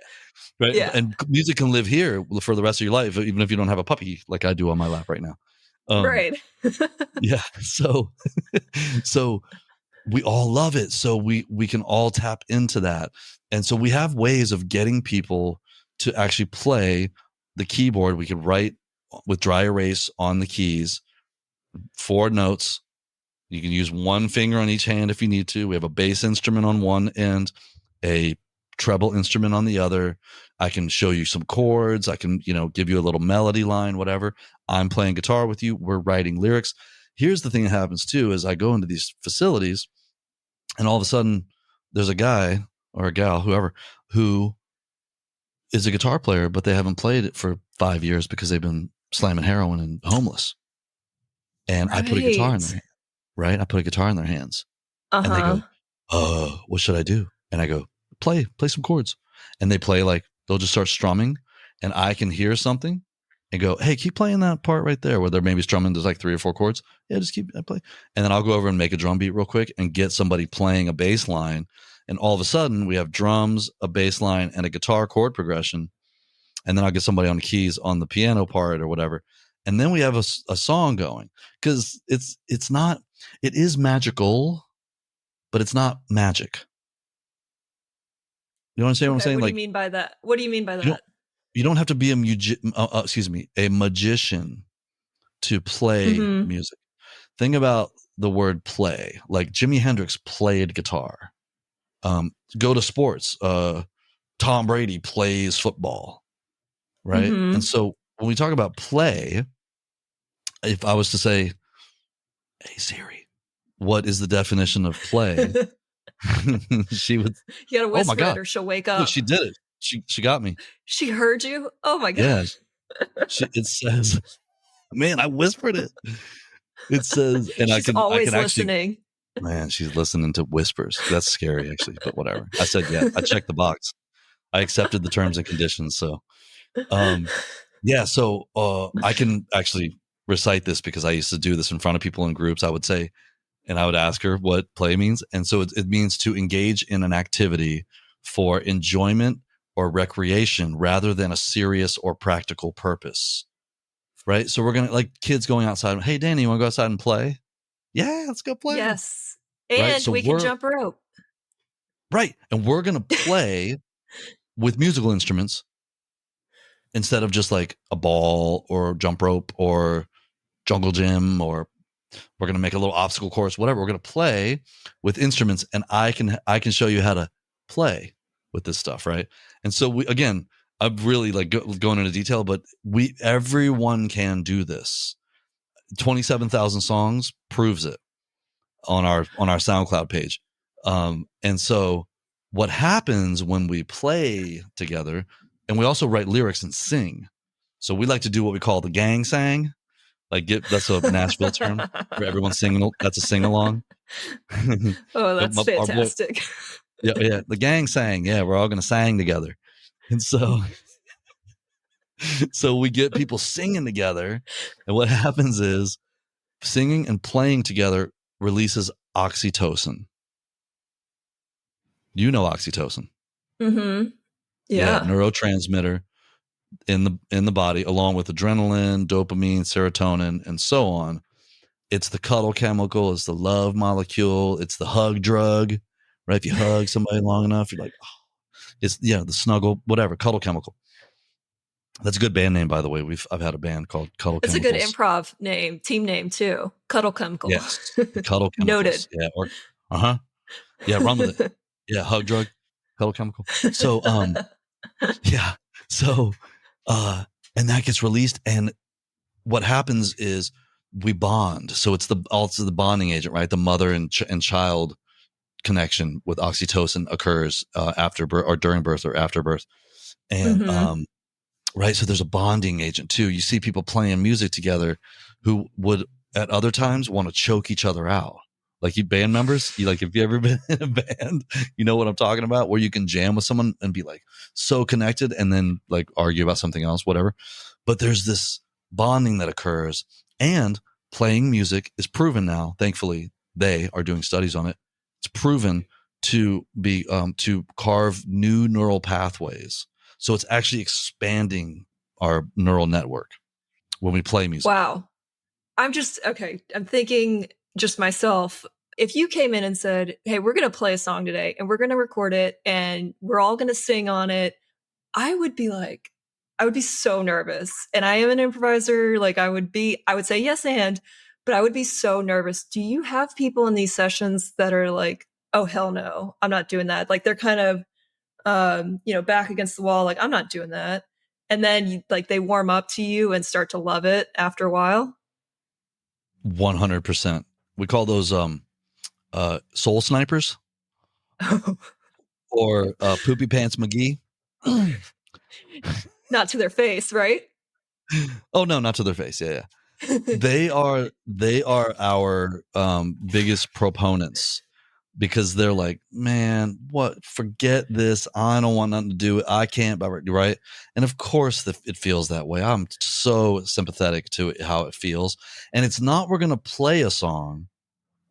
Right? Yeah. And music can live here for the rest of your life, even if you don't have a puppy like I do on my lap right now. Right. Yeah. So we all love it. So we can all tap into that. And so we have ways of getting people to actually play the keyboard. We could write with dry erase on the keys, 4 notes. You can use one finger on each hand if you need to. We have a bass instrument on one end, a treble instrument on the other. I can show you some chords. I can, give you a little melody line, whatever. I'm playing guitar with you. We're writing lyrics. Here's the thing that happens too, is I go into these facilities and all of a sudden there's a guy or a gal, whoever, who is a guitar player, but they haven't played it for 5 years because they've been slamming heroin and homeless. And I put a guitar in their hand, right? I put a guitar in their hands and they go, what should I do? And I go, play some chords. And they play, like, they'll just start strumming and I can hear something and go, hey, keep playing that part right there where they're maybe strumming. There's like 3 or 4 chords. Yeah, just keep play. And then I'll go over and make a drum beat real quick and get somebody playing a bass line. And all of a sudden we have drums, a bass line, and a guitar chord progression. And then I'll get somebody on the keys on the piano part or whatever. And then we have a song going, because it is magical, but it's not magic. You understand what I'm saying? What do you mean by that? What do you mean by that? You don't have to be a magician to play music. Think about the word play. Like Jimi Hendrix played guitar. Go to sports. Tom Brady plays football, right? And so when we talk about play, if I was to say, hey, Siri, what is the definition of play, she would, You gotta oh my whisper God, it or she'll wake look, up. she did it. She got me. She heard you? Oh my Yeah. gosh. It says, man, I whispered it. It says, and She's I always can actually, listening. man, she's listening to whispers. That's scary, actually, but whatever. I said, yeah, I checked the box. I accepted the terms and conditions. So, yeah, so I can actually recite this because I used to do this in front of people in groups. I would say, and I would ask her what play means. And so it means to engage in an activity for enjoyment or recreation rather than a serious or practical purpose. Right. So we're going to, like, kids going outside. Hey, Danny, you want to go outside and play? Yeah, let's go play. Yes. Right. And So we can jump rope. Right. And we're going to play with musical instruments instead of just like a ball or jump rope or jungle gym, or we're going to make a little obstacle course, whatever. We're going to play with instruments, and I can show you how to play with this stuff. Right. And so I'm really like going into detail, but everyone can do this. 27,000 songs proves it on our SoundCloud page. And so what happens when we play together, and we also write lyrics and sing. So we like to do what we call the gang sang. That's a Nashville term where everyone's singing. That's a sing along. Oh, that's fantastic. Yeah. The gang sang. Yeah. We're all going to sang together. And so we get people singing together. And what happens is singing and playing together releases oxytocin. You know oxytocin. Mm-hmm. Yeah. Neurotransmitter in the body, along with adrenaline, dopamine, serotonin, and so on. It's the cuddle chemical. It's the love molecule. It's the hug drug, right? If you hug somebody long enough, you're like, oh. It's the snuggle, whatever, cuddle chemical. That's a good band name, by the way. I've had a band called Cuddle Chemicals. It's a good improv name, team name too. Cuddle Chemical. Yes, Cuddle Chemicals. Noted. Yeah, yeah, run with it. Yeah, hug drug, Cuddle Chemical. So, yeah. So, and that gets released, and what happens is we bond. So it's also the bonding agent, right? The mother and child connection with oxytocin occurs after birth or during birth or after birth, and right. So there's a bonding agent too. You see people playing music together who would at other times want to choke each other out. Like you band members, if you ever been in a band, you know what I'm talking about, where you can jam with someone and be like so connected and then like argue about something else, whatever. But there's this bonding that occurs, and playing music is proven now. Thankfully, they are doing studies on it. It's proven to be, to carve new neural pathways. So it's actually expanding our neural network when we play music. Wow. I'm thinking just myself. If you came in and said, hey, we're going to play a song today and we're going to record it and we're all going to sing on it, I would be so nervous. And I am an improviser. Like I would say yes, but I would be so nervous. Do you have people in these sessions that are like, oh, hell no, I'm not doing that? Like they're kind of, back against the wall, like I'm not doing that. And then they warm up to you and start to love it after a while. 100%. We call those soul snipers or Poopy Pants McGee. Not to their face, right? Oh no, not to their face. Yeah. They are our biggest proponents, because they're like, man, forget this. I don't want nothing to do it. I can't, right? And of course it feels that way. I'm so sympathetic to how it feels. And it's not, we're going to play a song.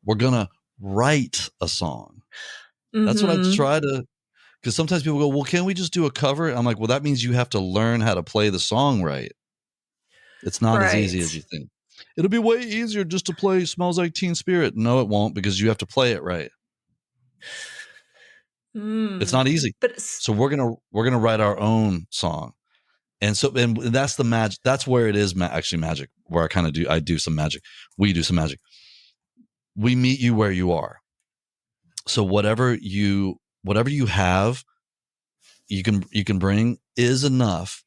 We're going to write a song. That's what I try to, because sometimes people go, well, can't we just do a cover? I'm like, well, that means you have to learn how to play the song right. It's not as easy as you think. It'll be way easier just to play Smells Like Teen Spirit. No, it won't, because you have to play it right. It's not easy. So we're gonna write our own song, and that's the magic. That's where it is actually magic. Where I do some magic. We do some magic. We meet you where you are. So whatever you have, you can bring is enough.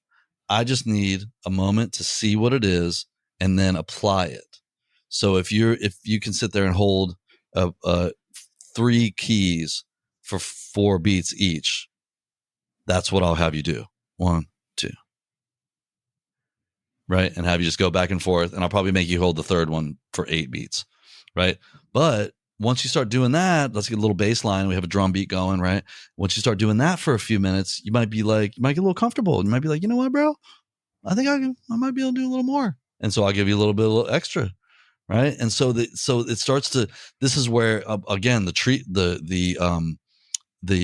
I just need a moment to see what it is and then apply it. So if you can sit there and hold 3 keys for 4 beats each. That's what I'll have you do. 1, 2. Right. And have you just go back and forth. And I'll probably make you hold the third one for 8 beats. Right. But once you start doing that, let's get a little bass line. We have a drum beat going. Right. Once you start doing that for a few minutes, you might get a little comfortable. You might be like, you know what, bro? I think I might be able to do a little more. And so I'll give you a little extra. Right. And so it starts to, this is where, again, the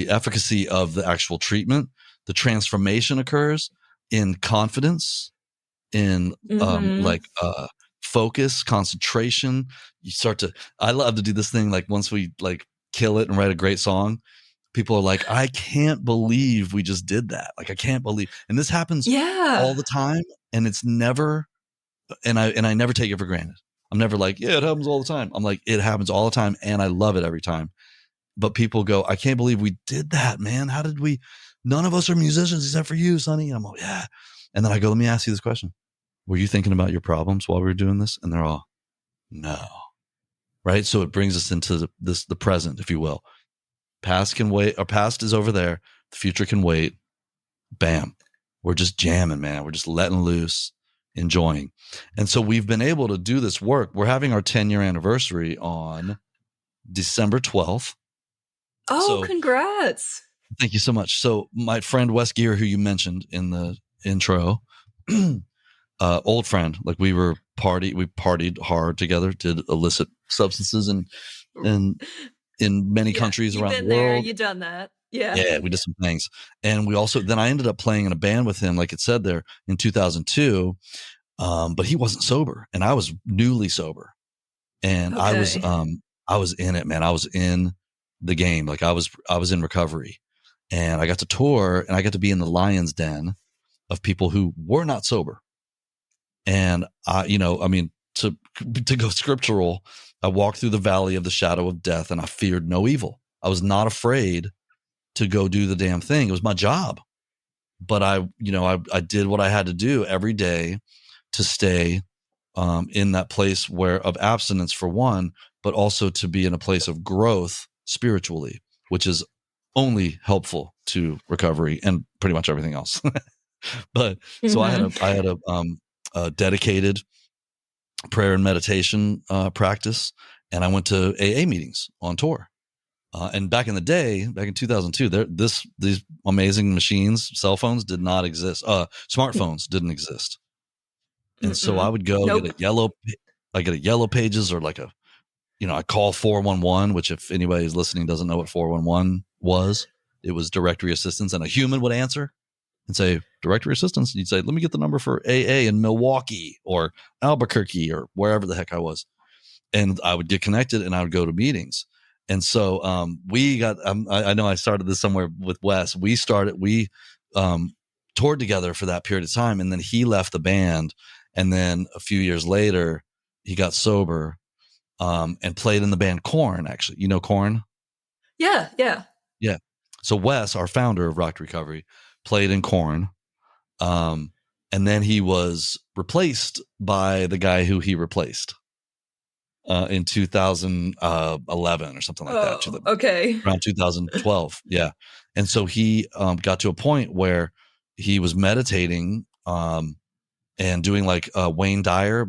efficacy of the actual treatment, the transformation occurs in confidence, in focus, concentration. You start to, I love to do this thing. Like once we like kill it and write a great song, people are like, I can't believe we just did that. Like, I can't believe, and this happens all the time. And it's never, and I never take it for granted. I'm never like, yeah, it happens all the time. I'm like, it happens all the time. And I love it every time. But people go, I can't believe we did that, man. How did we, none of us are musicians except for you, Sonny. And I'm like, yeah. And then I go, let me ask you this question. Were you thinking about your problems while we were doing this? And they're all, no. Right. So it brings us into the present, if you will. Past can wait, or past is over there. The future can wait. Bam. We're just jamming, man. We're just letting loose, enjoying. And so we've been able to do this work. We're having our 10-year anniversary on December 12th. Oh, so, congrats. Thank you so much. So my friend Wes Gear, who you mentioned in the intro, old friend, like we partied hard together, did illicit substances and in many countries around the world. There, you've done that. Yeah, we did some things. And we also, then I ended up playing in a band with him, like it said there, in 2002. But he wasn't sober and I was newly sober. And I was in it, man. I was in the game. Like I was in recovery, and I got to tour and I got to be in the lion's den of people who were not sober. And to go scriptural, I walked through the valley of the shadow of death and I feared no evil. I was not afraid to go do the damn thing. It was my job, but I did what I had to do every day to stay in that place of abstinence for one, but also to be in a place of growth spiritually, which is only helpful to recovery and pretty much everything else. But so I had a dedicated prayer and meditation practice, and I went to AA meetings on tour. And back in the day, back in 2002, these amazing machines, cell phones did not exist. Smartphones didn't exist. And so I would go get a yellow pages, or like I call 411, which if anybody is listening doesn't know what 411 was, it was directory assistance, and a human would answer and say, directory assistance. And you'd say, let me get the number for AA in Milwaukee or Albuquerque or wherever the heck I was. And I would get connected and I would go to meetings. And so we got, I know I started this somewhere with Wes. We toured together for that period of time. And then he left the band. And then a few years later, he got sober and played in the band Korn, actually. You know Korn? Yeah. So Wes, our founder of Rock Recovery, played in Korn. And then he was replaced by the guy who he replaced in 2011 or something like that. Okay. Around 2012. Yeah. And so he got to a point where he was meditating and doing like Wayne Dyer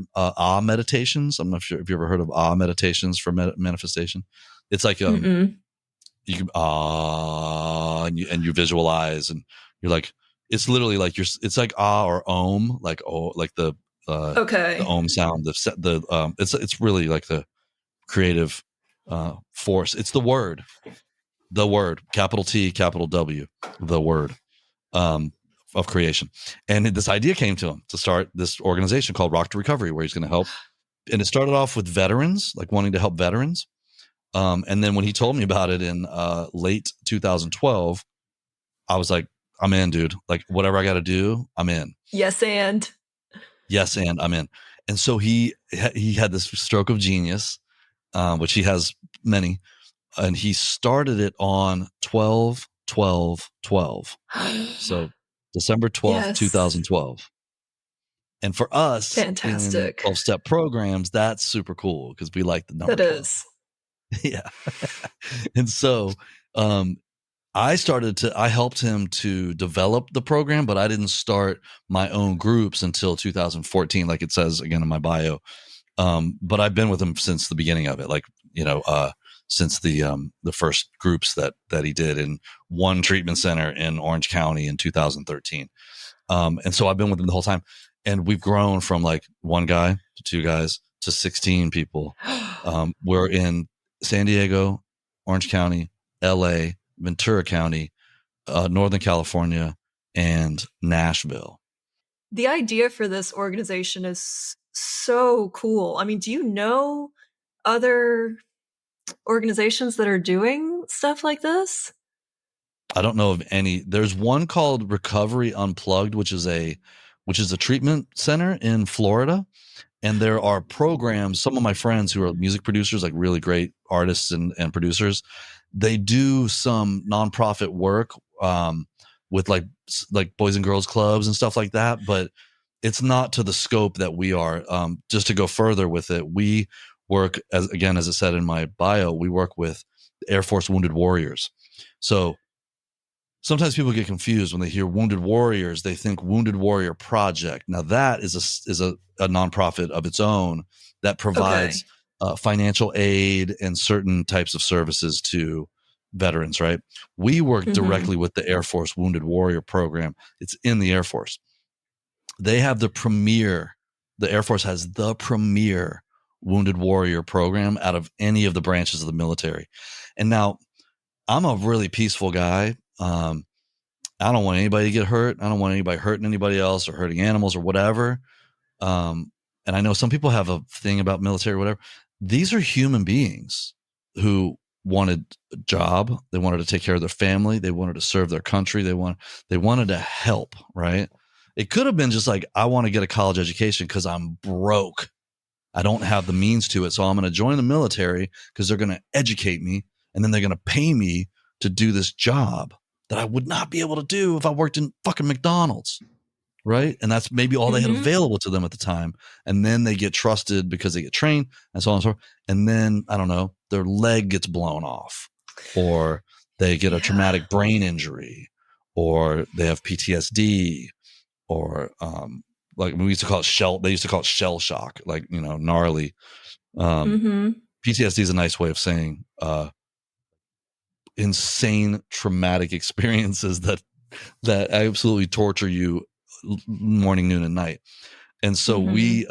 meditations. I'm not sure if you ever heard of meditations for manifestation. It's like you can and you visualize, and you're like, it's literally like it's like or om, like the om sound. It's really like the creative force. It's the word, capital T, capital W, the word of creation. And this idea came to him to start this organization called Rock to Recovery, where he's going to help. And it started off with veterans, like wanting to help veterans. And then when he told me about it in late 2012, I was like, I'm in, dude. Like whatever I got to do, I'm in. Yes, and I'm in. And so he had this stroke of genius, which he has many, and he started it on 12/12/12. So December 12th, 2012. And for us, fantastic 12-step programs, that's super cool because we like the number. That 12. Is. Yeah. And so I helped him to develop the program, but I didn't start my own groups until 2014, like it says again in my bio. But I've been with him since the beginning of it, like, since the first groups that he did in one treatment center in Orange County in 2013. And so I've been with him the whole time, and we've grown from like one guy to two guys to 16 people. We're in San Diego, Orange County, LA, Ventura County, Northern California, and Nashville. The idea for this organization is so cool. I mean, do you know other organizations that are doing stuff like this? I don't know of any. There's one called Recovery Unplugged, which is a treatment center in Florida. And there are programs, some of my friends who are music producers, like really great artists and producers, they do some nonprofit work with like Boys and Girls Clubs and stuff like that. But it's not to the scope that we are. Just to go further with it, we work, as it said in my bio, we work with Air Force Wounded Warriors. So sometimes people get confused when they hear Wounded Warriors. They think Wounded Warrior Project. Now that is a nonprofit of its own that provides financial aid and certain types of services to veterans, right? We work directly with the Air Force Wounded Warrior Program. It's in the Air Force. They have the Air Force has the premier Wounded Warrior program out of any of the branches of the military. And now I'm a really peaceful guy. I don't want anybody to get hurt. I don't want anybody hurting anybody else or hurting animals or whatever. And I know some people have a thing about military or whatever. These are human beings who wanted a job. They wanted to take care of their family. They wanted to serve their country. They wanted to help, right? It could have been just like, I want to get a college education because I'm broke. I don't have the means to it. So I'm going to join the military because they're going to educate me, and then they're going to pay me to do this job that I would not be able to do if I worked in fucking McDonald's, right? And that's maybe all they had available to them at the time. And then they get trusted because they get trained and so on and so forth. And then, I don't know, their leg gets blown off, or they get a traumatic brain injury, or they have PTSD, or like we used to call it they used to call it shell shock, like, gnarly. PTSD is a nice way of saying insane traumatic experiences that absolutely torture you morning, noon, and night. And so we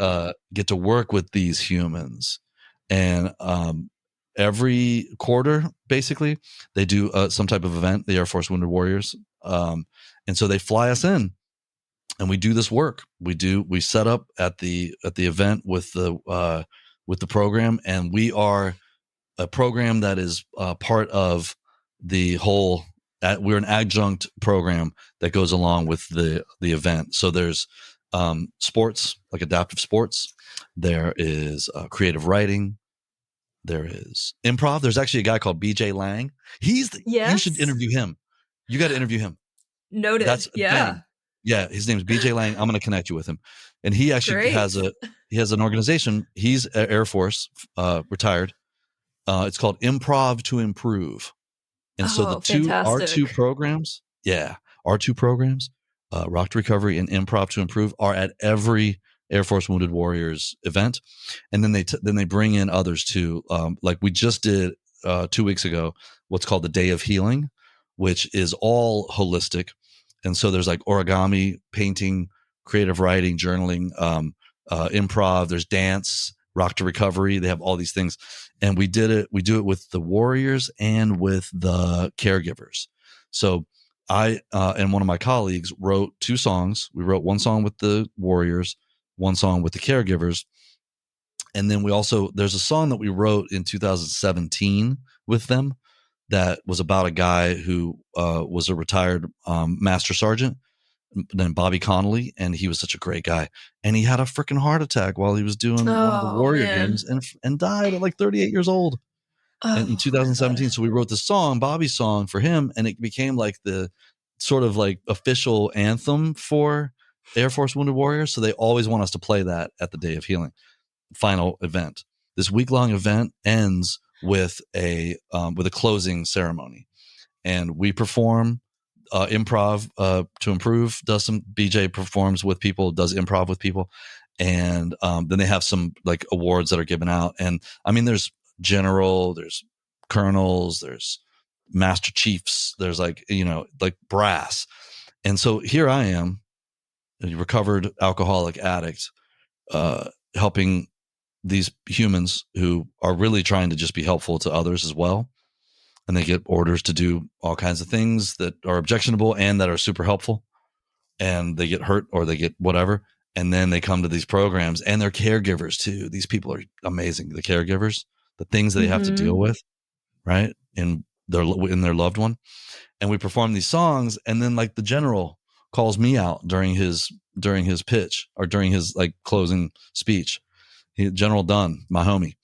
get to work with these humans, and every quarter, basically, they do some type of event, the Air Force Wounded Warriors. And so they fly us in, and we do this work. We set up at the event with the program, and we are a program that is part of the whole. We're an adjunct program that goes along with the event. So there's sports, like adaptive sports. There is creative writing. There is improv. There's actually a guy called BJ Lang. You should interview him. You got to interview him. Noted. Yeah. His name's BJ Lang. I'm going to connect you with him. And he actually has an organization. He's Air Force, retired. It's called Improv to Improve. And so our two programs, Rock to Recovery and Improv to Improve, are at every Air Force Wounded Warriors event. And then they bring in others too. Like we just did 2 weeks ago, what's called the Day of Healing, which is all holistic. And so there's like origami, painting, creative writing, journaling, improv, there's dance, Rock to Recovery. They have all these things. And we do it with the warriors and with the caregivers. So I and one of my colleagues wrote 2 songs. We wrote one song with the warriors, one song with the caregivers. And then there's a song that we wrote in 2017 with them that was about a guy who was a retired master sergeant named Bobby Connolly, and he was such a great guy. And he had a freaking heart attack while he was doing one of the warrior games and died at like 38 years old in 2017. So we wrote this song, Bobby's song, for him, and it became like the sort of like official anthem for Air Force Wounded Warriors. So they always want us to play that at the Day of Healing final event. This week-long event ends with a closing ceremony, and we perform improv to improve. BJ performs with people, does improv with people, and then they have some like awards that are given out. And I mean, there's general, there's colonels, there's master chiefs, there's like brass. And so here I am, a recovered alcoholic addict, helping these humans who are really trying to just be helpful to others as well. And they get orders to do all kinds of things that are objectionable and that are super helpful. And they get hurt or they get whatever. And then they come to these programs, and they're caregivers too. These people are amazing. The caregivers, the things they have to deal with, right? In their loved one. And we perform these songs, and then like the general calls me out during his pitch, or during his like closing speech. General Dunn, my homie.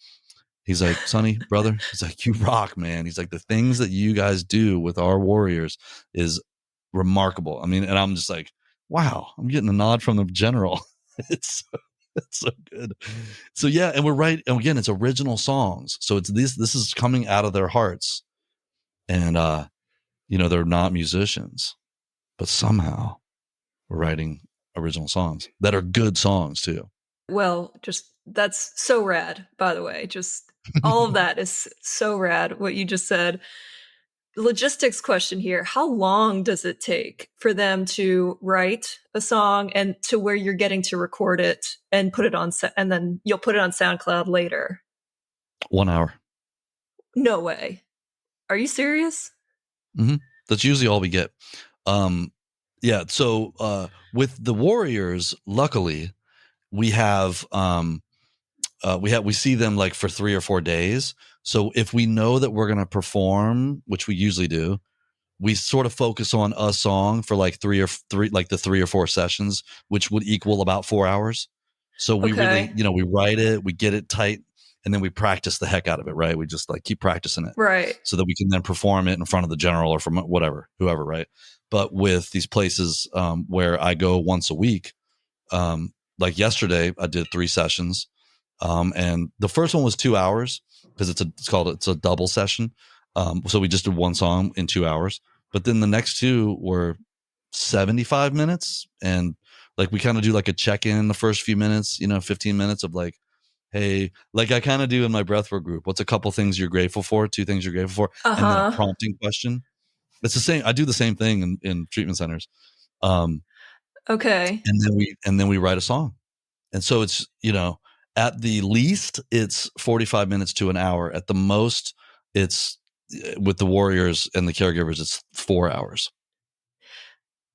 He's like, Sonny, brother, he's like, you rock, man. He's like, the things that you guys do with our warriors is remarkable. I mean, and I'm just like, wow, I'm getting a nod from the general. It's so good. So yeah, and we're right. And again, it's original songs. So it's this is coming out of their hearts. And they're not musicians, but somehow we're writing original songs that are good songs too. Well, that's so rad, by the way. Just all of that is so rad, what you just said. Logistics question here. How long does it take for them to write a song and to where you're getting to record it and put it on and then you'll put it on SoundCloud later? 1 hour. No way. Are you serious? Mm-hmm. That's usually all we get. Yeah. So with the Warriors, luckily, we have we see them like for 3 or 4 days. So if we know that we're going to perform, which we usually do, we sort of focus on a song for like the 3 or 4 sessions, which would equal about 4 hours. So we really, we write it, we get it tight, and then we practice the heck out of it, right? We just like keep practicing it, right? So that we can then perform it in front of the general or from whoever, right? But with these places where I go once a week, like yesterday, I did 3 sessions, and the first one was 2 hours because it's a double session. So we just did one song in 2 hours, but then the next 2 were 75 minutes, and like we kind of do like a check-in the first few minutes, 15 minutes of like, hey, like I kind of do in my breathwork group. What's a couple things you're grateful for? 2 things you're grateful for, and then a prompting question. It's the same. I do the same thing in treatment centers. Okay. And then we write a song. And so it's, at the least it's 45 minutes to an hour. At the most, it's with the warriors and the caregivers, it's 4 hours.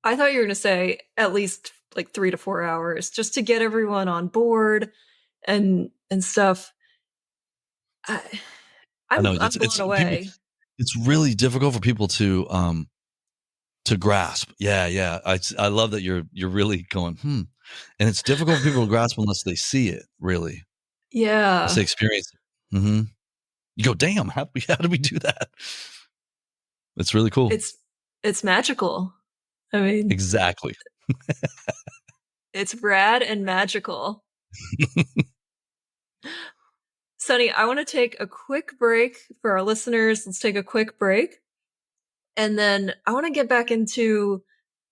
I thought you were going to say at least like 3 to 4 hours just to get everyone on board and stuff. I'm blown away. It's really difficult for people to grasp. Yeah. I love that you're really going, and it's difficult for people to grasp unless they see it, really. Yeah. Unless they experience it. Mm-hmm. You go, damn, how did we do that? It's really cool. It's magical. I mean, exactly. It's rad and magical. Sonny, I want to take a quick break for our listeners. Let's take a quick break. And then I want to get back into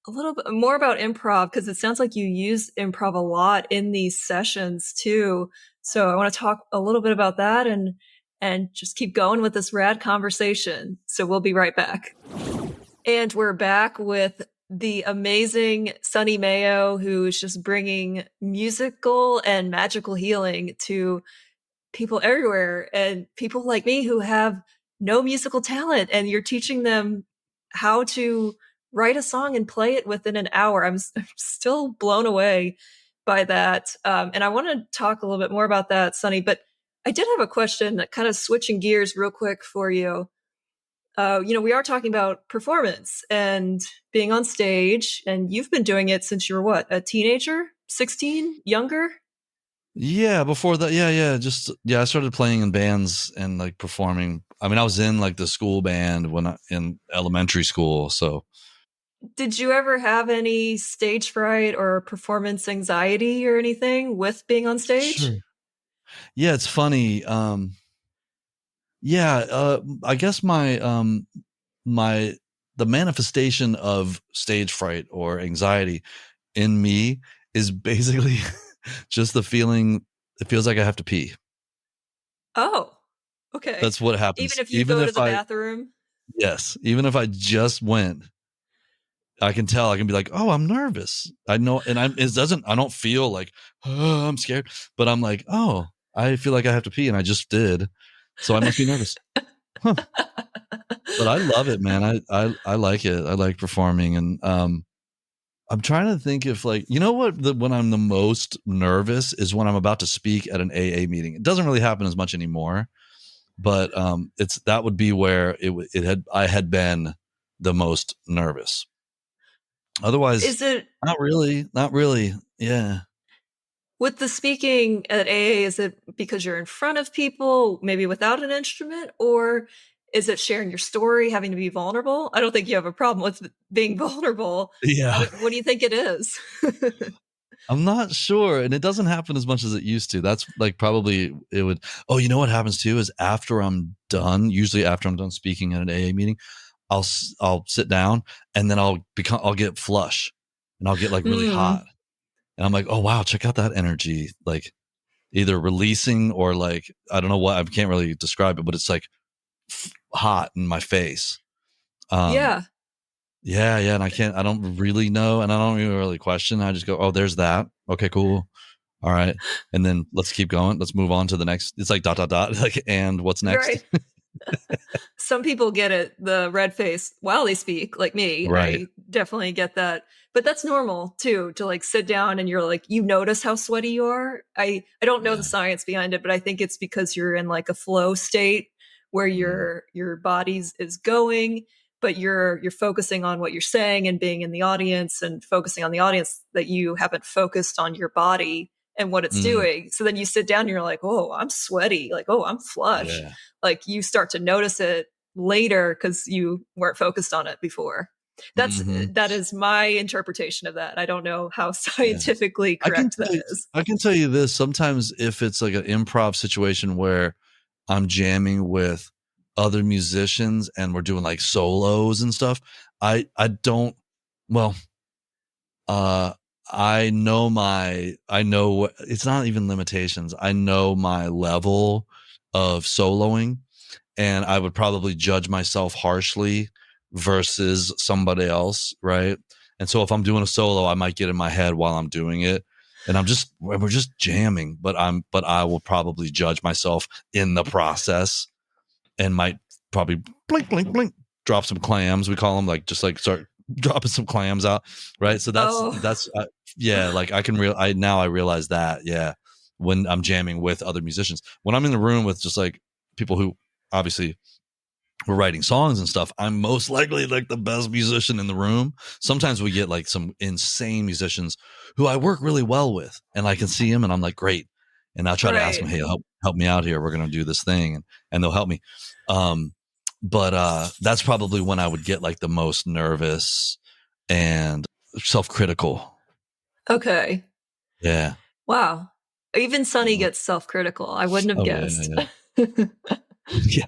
a little bit more about improv, because it sounds like you use improv a lot in these sessions too. So I want to talk a little bit about that and just keep going with this rad conversation. So we'll be right back. And we're back with the amazing Sonny Mayo, who's just bringing musical and magical healing to people everywhere, and people like me who have no musical talent, and you're teaching them how to write a song and play it within an hour. I'm still blown away by that. And I want to talk a little bit more about that, Sonny, but I did have a question, kind of switching gears real quick for you. We are talking about performance and being on stage, and you've been doing it since you were what, a teenager, 16, younger? Yeah, before that, I started playing in bands and like performing. I mean, I was in like the school band in elementary school. So, did you ever have any stage fright or performance anxiety or anything with being on stage? Sure. Yeah, it's funny. Yeah, I guess the manifestation of stage fright or anxiety in me is basically just the feeling. It feels like I have to pee. Oh, okay. That's what Even happens. if you go to the bathroom? Yes, even if I just went, I can tell. I can be like, oh, I'm nervous. I know, and I don't feel like, oh, I'm scared, but I'm like, oh, I feel like I have to pee, and I just did, so I must be nervous. Huh. But I love it, man. I like it. I like performing, and I'm trying to think if, like, you know what, when I'm the most nervous is when I'm about to speak at an AA meeting. It doesn't really happen as much anymore, but that would be where I had been the most nervous. Otherwise, Is it not really. Yeah. with the speaking at AA, is it because you're in front of people, maybe without an instrument, or is it sharing your story, having to be vulnerable? I don't think you have a problem with being vulnerable. Yeah. What do you think it is? I'm not sure. And it doesn't happen as much as it used to. That's like probably it would. Oh, you know what happens too is usually after I'm done speaking at an AA meeting, I'll sit down and then I'll get flush and I'll get like really Mm, hot. And I'm like, oh, wow, check out that energy. Like either releasing or like, I don't know what, I can't really describe it, but it's like hot in my face. yeah. Yeah. And I don't really know. And I don't even really question. I just go, oh, there's that. Okay, cool. All right. And then let's keep going. Let's move on to the next. It's like dot, dot, dot. Like, and what's next? Right. Some people get it, the red face while they speak, like me. Right. I definitely get that. But that's normal too, to like sit down and you're like, you notice how sweaty you are. I don't know the Yeah. science behind it, but I think it's because you're in like a flow state where your body's is going, but you're focusing on what you're saying and being in the audience and focusing on the audience, that you haven't focused on your body and what it's Mm, doing. So then you sit down and you're like, oh, I'm sweaty. Like, oh, I'm flush. yeah. Like you start to notice it later because you weren't focused on it before. Hmm. That is my interpretation of that. I don't know how Yeah. scientifically correct that is. I can tell you this. Sometimes if it's like an improv situation where I'm jamming with other musicians and we're doing like solos and stuff, I don't, well, uh, I know it's not even limitations. I know my level of soloing, and I would probably judge myself harshly versus somebody else, right? And so if I'm doing a solo, I might get in my head while I'm doing it, and we're just jamming, but I will probably judge myself in the process and might probably blink, blink, blink, drop some clams. We call them, like just like start dropping some clams out, right? So Oh, yeah, like I realize that, yeah, when I'm jamming with other musicians, when I'm in the room with just like people who obviously we're writing songs and stuff, I'm most likely like the best musician in the room. Sometimes we get like some insane musicians who I work really well with, and I can see them and I'm like, great. And I'll try to ask them, right. hey, help me out here. We're going to do this thing. And they'll help me. But that's probably when I would get like the most nervous and self-critical. Okay. Yeah. Wow. Even Sonny gets self-critical. I wouldn't have Oh guessed. yeah. Yeah.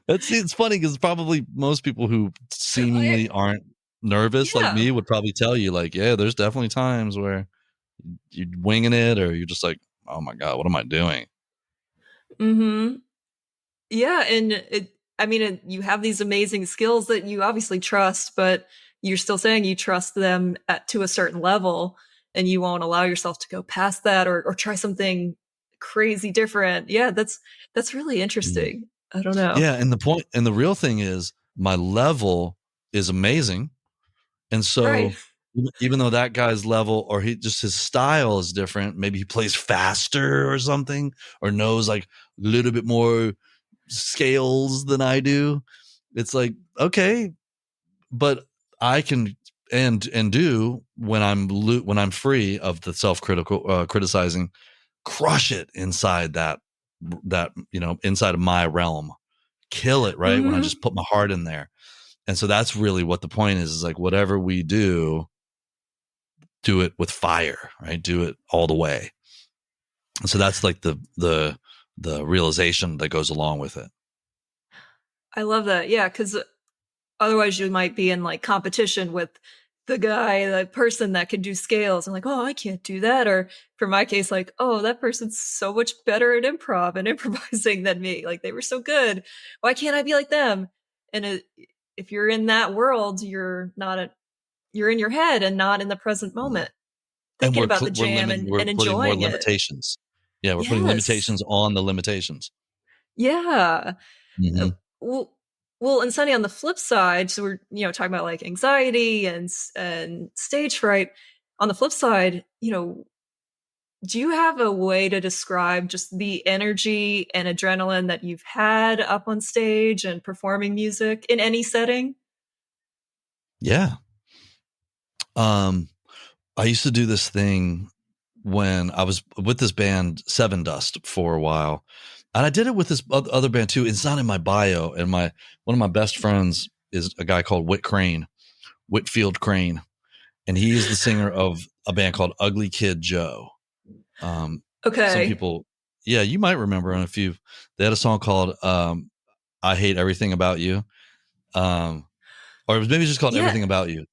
It's funny because probably most people who seemingly aren't nervous like Yeah. me would probably tell you like, yeah, there's definitely times where you're winging it or you're just like, oh my God, what am I doing? Mm-hmm. Yeah, and you have these amazing skills that you obviously trust, but you're still saying you trust them to a certain level, and you won't allow yourself to go past that or try something crazy different. Yeah, that's really Mm. interesting. I don't know. Yeah. And the real thing is my level is amazing. And Right. so even though that guy's level or his style is different, maybe he plays faster or something, or knows like a little bit more scales than I do. It's like, okay, but I can and do when I'm free of the self-critical criticizing, crush it inside that inside of my realm, kill it right when I Hmm. just put my heart in there. And so that's really what the point is like whatever we do it with fire, right? Do it all the way. And so that's like the realization that goes along with it. I love that. Yeah, because otherwise you might be in like competition with the person that can do scales and like, oh, I can't do that. Or for my case, like, oh, that person's so much better at improv and improvising than me. Like they were so good. Why can't I be like them? And if you're in that world, you're in your head and not in the present moment, And thinking about the we're jam limiting, we're and putting more enjoying it. limitations. Yeah, we're putting Yes. limitations on the limitations. Yeah. Mm-hmm. Well, and Sunny, on the flip side, so we're talking about like anxiety and stage fright. On the flip side, do you have a way to describe just the energy and adrenaline that you've had up on stage and performing music in any setting? Yeah. I used to do this thing when I was with this band Seven Dust for a while, and I did it with this other band too. It's not in my bio, and one of my best friends is a guy called Whitfield Crane, and he is the singer of a band called Ugly Kid Joe. Some Okay. people, yeah, you might remember on a few. They had a song called "I Hate Everything About You," or it was maybe just called Yeah. "Everything About You."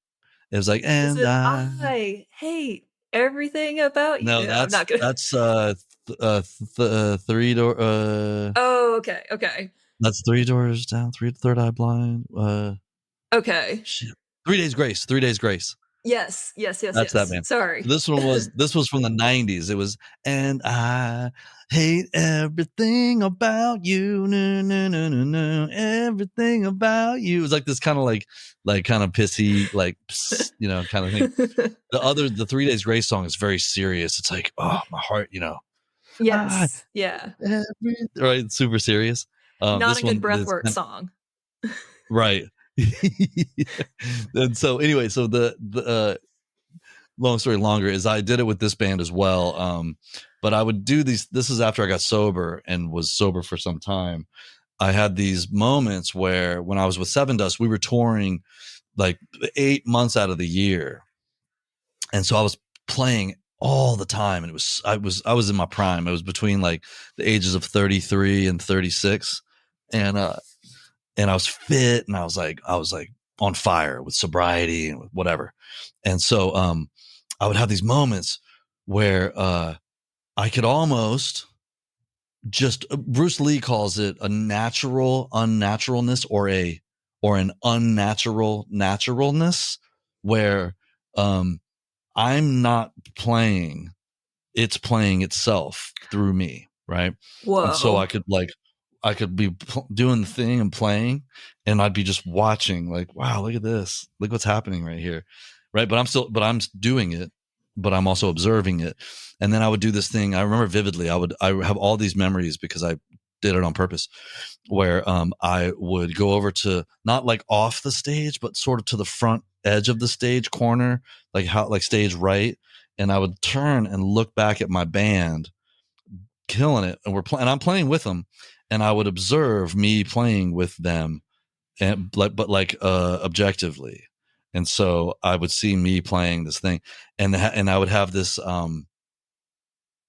It was like, Is and it I hate everything about you? no, Yeah, I'm not gonna. that's Three Door. Oh, okay. That's Three Doors Down, Third Eye Blind. Okay. Shit. 3 Days Grace. 3 Days Grace. Yes. That's that man. Sorry. So this was from the 90s. It was, and I hate everything about you. No, no, no, no, no. Everything about you. It was like this kind of like kind of pissy, like, kind of thing. The 3 Days Grace song is very serious. It's like, oh, my heart, Yes. Yeah. Right. Super serious. Not this a good one, breathwork song. right. And so anyway, so the long story longer is I did it with this band as well. But I would do this is after I got sober and was sober for some time. I had these moments where when I was with Seven Dust, we were touring like 8 months out of the year. And so I was playing all the time, and I was in my prime. It was between like the ages of 33 and 36. And I was fit, and I was like on fire with sobriety and with whatever. And so I would have these moments where I could almost just Bruce Lee calls it a natural unnaturalness or an unnatural naturalness, where I'm not playing, it's playing itself through me, right? Whoa. And so I could be doing the thing and playing, and I'd be just watching like, wow, look at this. Look what's happening right here. Right. But I'm doing it, but I'm also observing it. And then I would do this thing. I remember vividly, I have all these memories because I did it on purpose, where I would go over to not like off the stage, but sort of to the front edge of the stage corner, like stage right. And I would turn and look back at my band killing it. And I'm playing with them, and I would observe me playing with them, and objectively. And so I would see me playing this thing, and I would have this.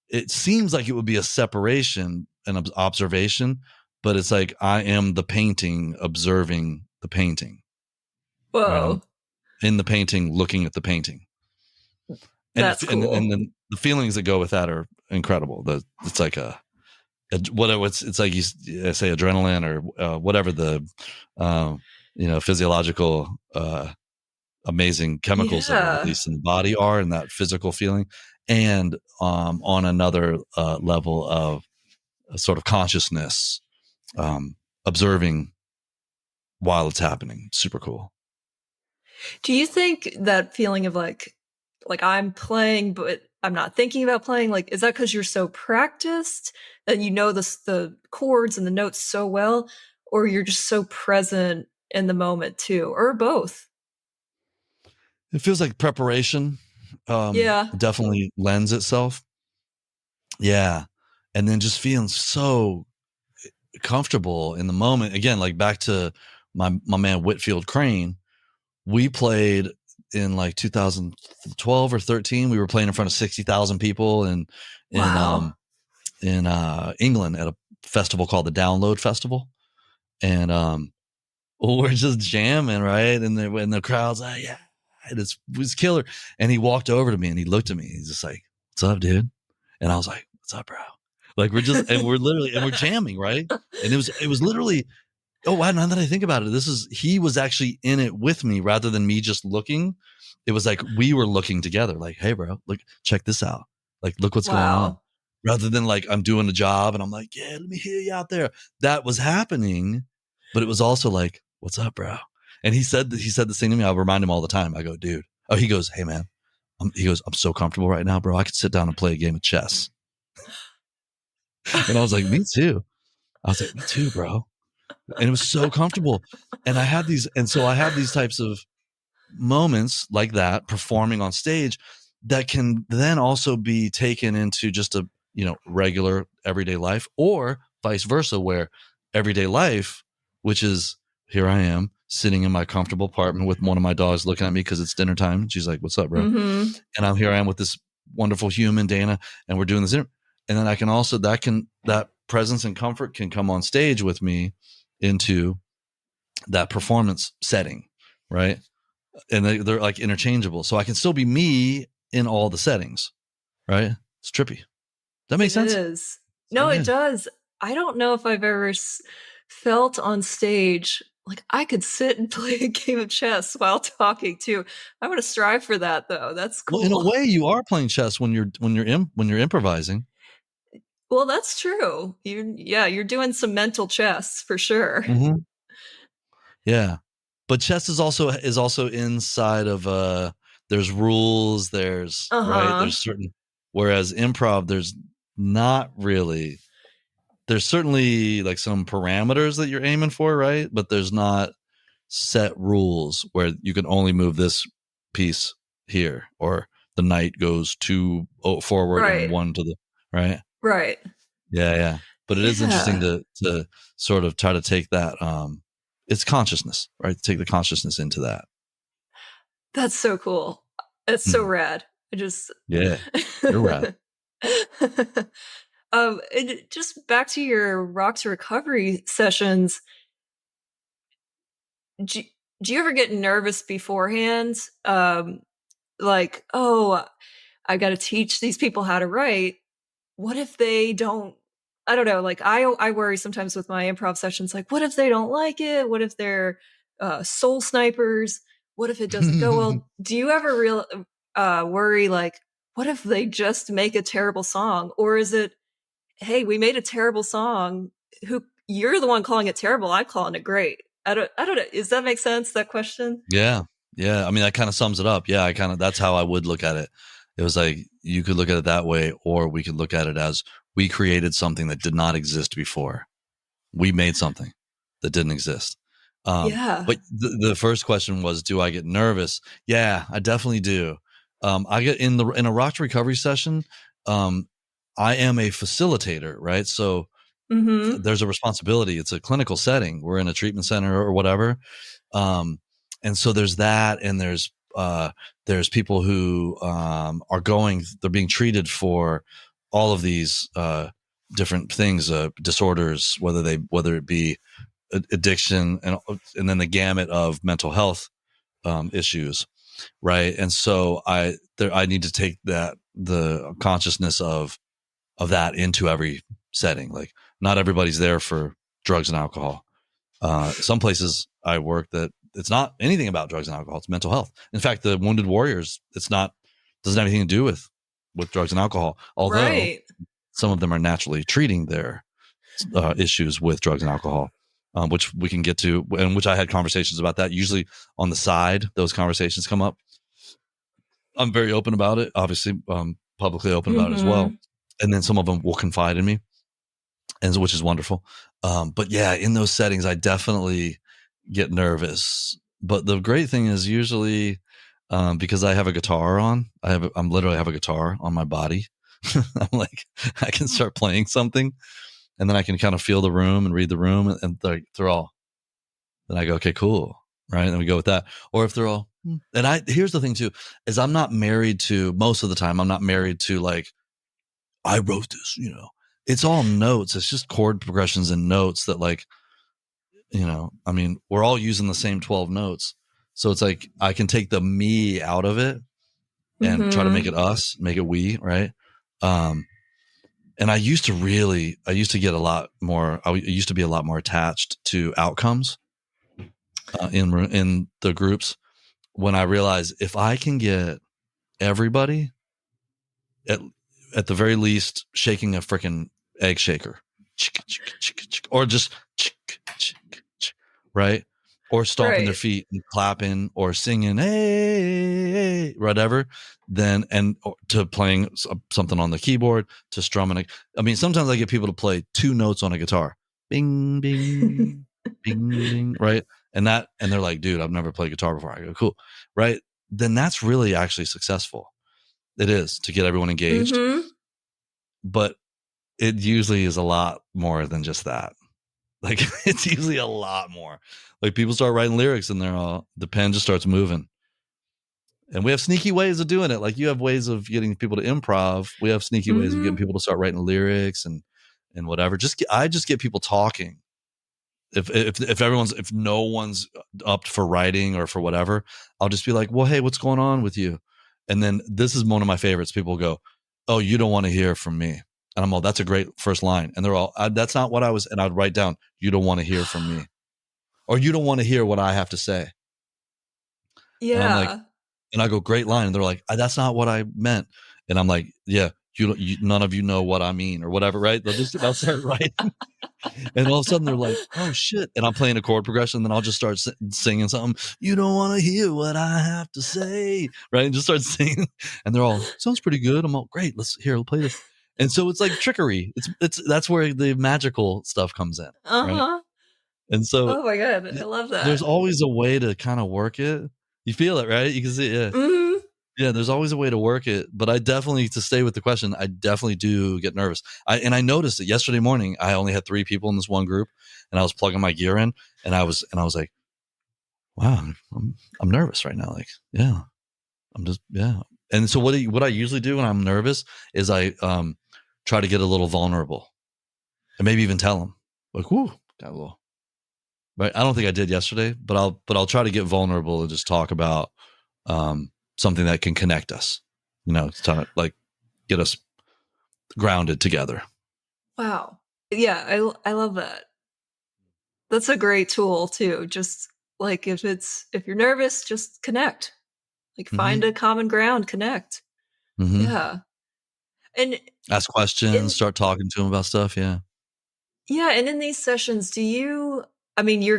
It seems like it would be a separation, an observation, but it's like I am the painting, observing the painting. Whoa! Right? I'm in the painting, looking at the painting. That's cool. And then the feelings that go with that are incredible. It's like whatever. It's like you say adrenaline or whatever the physiological amazing chemicals that are released in the body are, and that physical feeling, and on another level of a sort of consciousness, observing while it's happening. Super cool. Do you think that feeling of like I'm playing but I'm not thinking about playing, like, is that because you're so practiced and you know the chords and the notes so well, or you're just so present in the moment too, or both? It feels like preparation definitely lends itself. Yeah. And then just feeling so comfortable in the moment. Again, like back to my man Whitfield Crane, we played in like 2012 or 13. We were playing in front of 60,000 people in England at a festival called the Download Festival, and we're just jamming, right? And the crowd's like, yeah, and it was killer. And he walked over to me and he looked at me. He's just like, "What's up, dude?" And I was like, "What's up, bro?" Like we're jamming, right? And it was literally, oh wow, now that I think about it, he was actually in it with me rather than me just looking. It was like we were looking together, like, "Hey, bro, look, check this out. Like, look what's going on." Rather than like I'm doing a job and I'm like, "Yeah, let me hear you out there." That was happening, but it was also like, "What's up, bro?" And he said the same to me. I'll remind him all the time. I go, "Dude." Oh, he goes, "Hey, man." He goes, "I'm so comfortable right now, bro. I could sit down and play a game of chess." And I was like, "Me too." I was like, "Me too, bro." And it was so comfortable. And I have these types of moments like that performing on stage that can then also be taken into just a, regular everyday life, or vice versa, where everyday life, which is here I am sitting in my comfortable apartment with one of my dogs looking at me because it's dinner time. She's like, "What's up, bro?" Mm-hmm. And I am with this wonderful human, Dana, and we're doing this. And then I can also, that presence and comfort can come on stage with me into that performance setting, right? And they're like interchangeable. So I can still be me in all the settings, right? It's trippy. That makes sense? It is. No, it does. I don't know if I've ever felt on stage like I could sit and play a game of chess while talking too. I'm going to strive for that though. That's cool. Well, in a way, you are playing chess when you're improvising. Well, that's true. You're doing some mental chess for sure. Mm-hmm. Yeah, but chess is also inside of there's rules. There's right. There's certain. Whereas improv, there's not really. There's certainly like some parameters that you're aiming for, right? But there's not set rules where you can only move this piece here, or the knight goes 2 forward and 1 to the right. Right. Yeah. But it is interesting to sort of try to take that. It's consciousness, right? Take the consciousness into that. That's so cool. It's so rad. Yeah, you're rad. And just back to your rock to recovery sessions. Do you ever get nervous beforehand? Like, oh, I got to teach these people how to write. What if they don't? I don't know. Like, I worry sometimes with my improv sessions. Like, what if they don't like it? What if they're soul snipers? What if it doesn't go well? Do you ever worry like, what if they just make a terrible song? Or is it, hey, we made a terrible song. You're the one calling it terrible. I'm calling it great. I don't know. Does that make sense? That question? Yeah. I mean, that kind of sums it up. Yeah, that's how I would look at it. It was like, you could look at it that way, or we could look at it as we created something that did not exist before. We made something that didn't exist. But the first question was, do I get nervous? Yeah, I definitely do. I get in a rock to recovery session. I am a facilitator, right? So there's a responsibility. It's a clinical setting. We're in a treatment center or whatever. And so there's that, and there's people who they're being treated for all of these different things, disorders, whether it be addiction and then the gamut of mental health issues, right? And so I need to take the consciousness of that into every setting. Like, not everybody's there for drugs and alcohol. Some places I work that it's not anything about drugs and alcohol. It's mental health. In fact, the Wounded Warriors, doesn't have anything to do with drugs and alcohol. Although some of them are naturally treating their issues with drugs and alcohol, which we can get to, and which I had conversations about that. Usually on the side, those conversations come up. I'm very open about it, obviously, publicly open about it as well. And then some of them will confide in me, which is wonderful. But yeah, in those settings, I definitely get nervous. But the great thing is usually because I have a guitar on, I literally have a guitar on my body. I'm like, I can start playing something, and then I can kind of feel the room and read the room, and they're all. Then I go, okay, cool, right? And then we go with that. Or if they're all, and here's the thing too, is most of the time, I'm not married to like, I wrote this, it's all notes. It's just chord progressions and notes that, like, you know, I mean, we're all using the same 12 notes. So it's like I can take the me out of it and try to make it us, make it we, right? And I used to get a lot more, I used to be a lot more attached to outcomes in the groups, when I realized if I can get everybody at the very least shaking a freaking egg shaker, or just right, or stomping their feet and clapping or singing, hey, whatever, then, and to playing something on the keyboard, to strumming. I mean, sometimes I get people to play 2 notes on a guitar, bing, bing, bing, bing, right? And they're like, dude, I've never played guitar before. I go, cool, right? Then that's really actually successful. It is, to get everyone engaged. But it usually is a lot more than just that. Like, it's usually a lot more. Like, people start writing lyrics and the pen just starts moving. And we have sneaky ways of doing it. Like, you have ways of getting people to improv. We have sneaky ways of getting people to start writing lyrics and whatever. I just get people talking. If no one's up for writing or for whatever, I'll just be like, well, hey, what's going on with you? And then this is one of my favorites. People go, oh, you don't want to hear from me. And I'm all, that's a great first line. And they're all, that's not what I was. And I'd write down, you don't want to hear from me, or you don't want to hear what I have to say. Yeah. And I'm like, and I go, great line. And they're like, that's not what I meant. And I'm like, yeah, none of you know what I mean, or whatever, right? They'll start writing. And all of a sudden they're like, oh shit. And I'm playing a chord progression. And then I'll just start singing something. You don't want to hear what I have to say. Right. And just start singing. And they're all, sounds pretty good. I'm all, great. Let's play this. And so it's like trickery. That's where the magical stuff comes in. Right? And so, oh my God, I love that. There's always a way to kind of work it. You feel it, right? You can see it. Yeah. Yeah, there's always a way to work it. But I definitely, to stay with the question, I definitely do get nervous. I noticed it yesterday morning. I only had 3 people in this one group, and I was plugging my gear in, and I was like, wow, I'm nervous right now. Like, yeah, I'm just, yeah. And so what I usually do when I'm nervous is I try to get a little vulnerable, and maybe even tell them, like, whoo, got a little. Right. I don't think I did yesterday, but I'll try to get vulnerable and just talk about something that can connect us, you know, to like get us grounded together. Wow. Yeah, I love that. That's a great tool too. Just like, if you're nervous, just connect. Like, find a common ground, connect. Yeah. And ask questions, start talking to them about stuff. Yeah. Yeah. And in these sessions, you're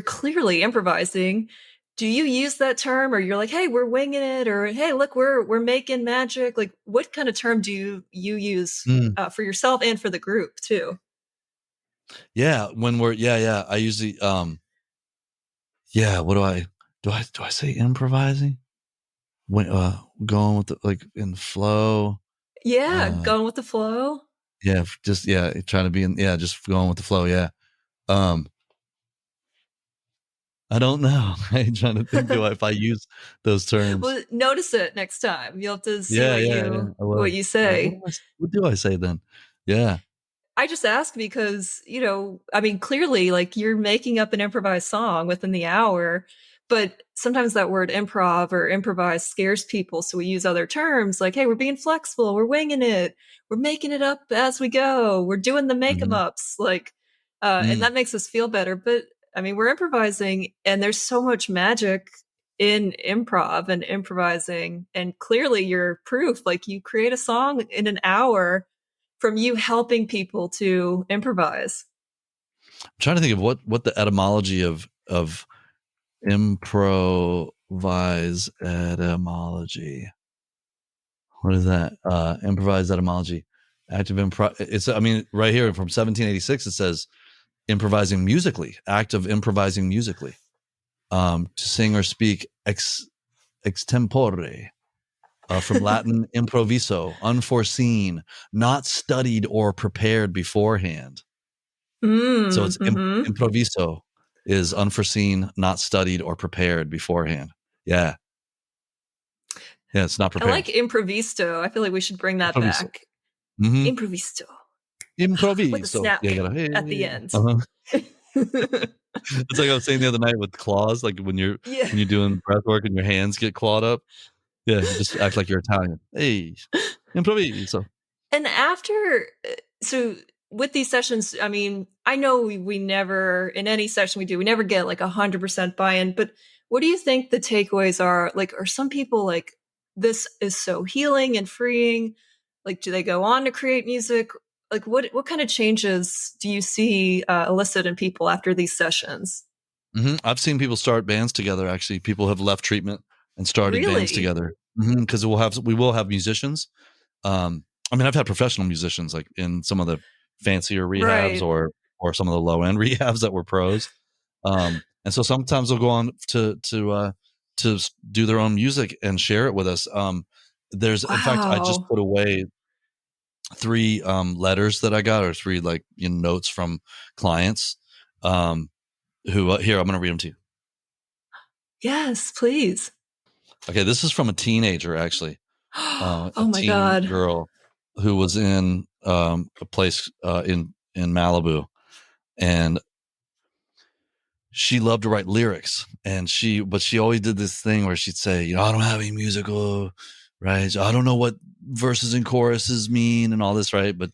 clearly improvising. Do you use that term, or you're like, hey, we're winging it, or hey, look, we're making magic? Like, what kind of term do you use for yourself and for the group too? Yeah. When we're, I usually, what do I say improvising? When, going with in flow. Yeah. Going with the flow. Yeah. Just, trying to be just going with the flow. Yeah. I don't know. I'm trying to think if I use those terms. Well, notice it next time. You'll have to see what you say. What do I say then? Yeah. I just ask because, clearly, like, you're making up an improvised song within the hour, but sometimes that word improv or improvise scares people. So we use other terms like, hey, we're being flexible. We're winging it. We're making it up as we go. We're doing the make-em-ups. Like, and that makes us feel better. But we're improvising, and there's so much magic in improv and improvising. And clearly you're proof. Like, you create a song in an hour from you helping people to improvise. I'm trying to think of what the etymology of improvise etymology. What is that? Improvised etymology. Active improv. It's, right here from 1786, it says improvising musically, act of improvising musically, to sing or speak extempore, from Latin improviso, unforeseen, not studied or prepared beforehand. So it's improviso is unforeseen, not studied or prepared beforehand. Yeah. It's not prepared. I like improvisto. I feel like we should bring that back. Improvisto. with a improviso. snap Yeah, you gotta, at the hey. end. It's like I was saying the other night with claws, like when you're Yeah. doing breath work and your hands get clawed up. Yeah, you just act like you're Italian. Hey, improviso. And after, so with these sessions, I mean, I know we never, in any session we do, we never get like 100% buy-in, but what do you think the takeaways are? Like, are some people like, this is so healing and freeing? Like, do they go on to create music? Like, what kind of changes do you see elicit in people after these sessions? I've seen people start bands together. Actually, people have left treatment and started bands Really? together because we will have musicians. I mean, I've had professional musicians like in some of the fancier rehabs Right. or some of the low end rehabs that were pros. And so sometimes they'll go on to do their own music and share it with us. There's in fact, I just Wow. put away 3 letters that I got, or 3 like notes from clients. Who here, I'm going to read them to you. Yes, please. Okay, this is from a teenager actually. A Oh my teen God. girl who was in a place in Malibu, and she loved to write lyrics, and she always did this thing where she'd say, I don't have any musical, right? So I don't know what verses and choruses mean and all this, right? But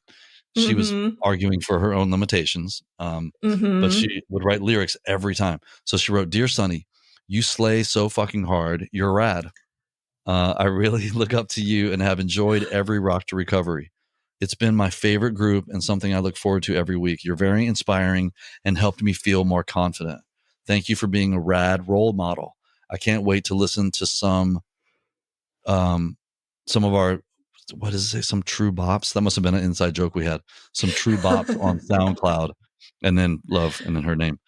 she was Mm-hmm. arguing for her own limitations. But Mm-hmm. she would write lyrics every time. So she wrote, "Dear Sonny, you slay so fucking hard. You're rad. I really look up to you and have enjoyed every Rock to Recovery. It's been my favorite group and something I look forward to every week. You're very inspiring and helped me feel more confident. Thank you for being a rad role model. I can't wait to listen to some of our, what does it say? Some true bops. That must have been an inside joke we had. Some true bops on SoundCloud, and then love, and then her name.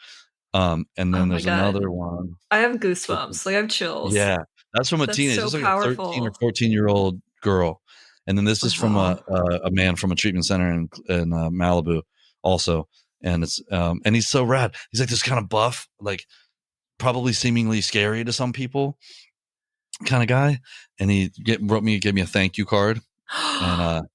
And Oh then my there's God. another one. I have goosebumps. Like I have chills. Yeah, that's from a That's teenager. so It's like a 13 or powerful. 14-year-old girl. And then this is from Wow. a man from a treatment center in Malibu also. And it's and he's so rad. He's like this kind of buff, like probably seemingly scary to some people kind of guy. And he gave me a thank you card, and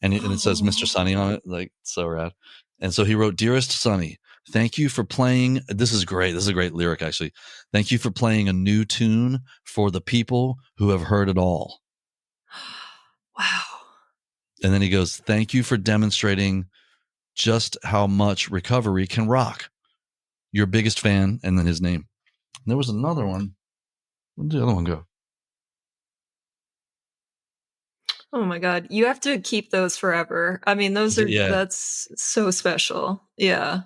and it says Mr. Oh. Sonny on it, like so rad. And so he wrote, "Dearest Sonny, thank you for playing." This is great. This is a great lyric, actually. "Thank you for playing a new tune for the people who have heard it all." Wow. And then he goes, "Thank you for demonstrating just how much recovery can rock. Your biggest fan," and then his name. And there was another one. Where did the other one go? Oh my God. You have to keep those forever. I mean, Yeah. that's so special. Yeah.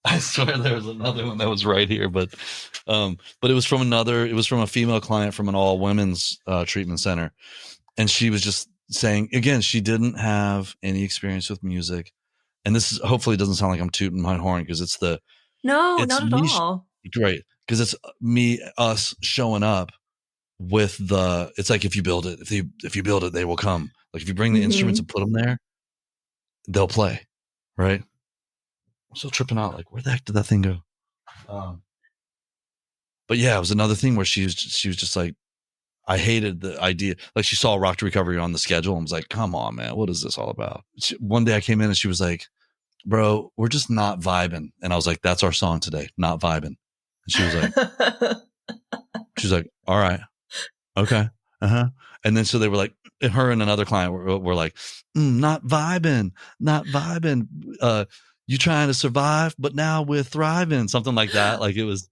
I swear there was another one that was right here, but it was from a female client from an all women's treatment center. And she was just saying, again, she didn't have any experience with music. And this is, hopefully doesn't sound like I'm tooting my horn, because No, it's not at me. all. Great. Because it's us showing up with it's like, if you build it, if you build it, they will come. Like if you bring the instruments and put them there, they'll play. Right. I'm still tripping out. Like, where the heck did that thing go? But yeah, it was another thing where she was just like, I hated the idea. Like she saw Rock to Recovery on the schedule and was like, come on, man, what is this all about? One day I came in and she was like, bro, we're just not vibing. And I was like, that's our song today, not vibing. And she was like, all right, okay. Uh-huh. And then so they were like, her and another client were like, not vibing. You trying to survive, but now we're thriving. Something like that. Like it was,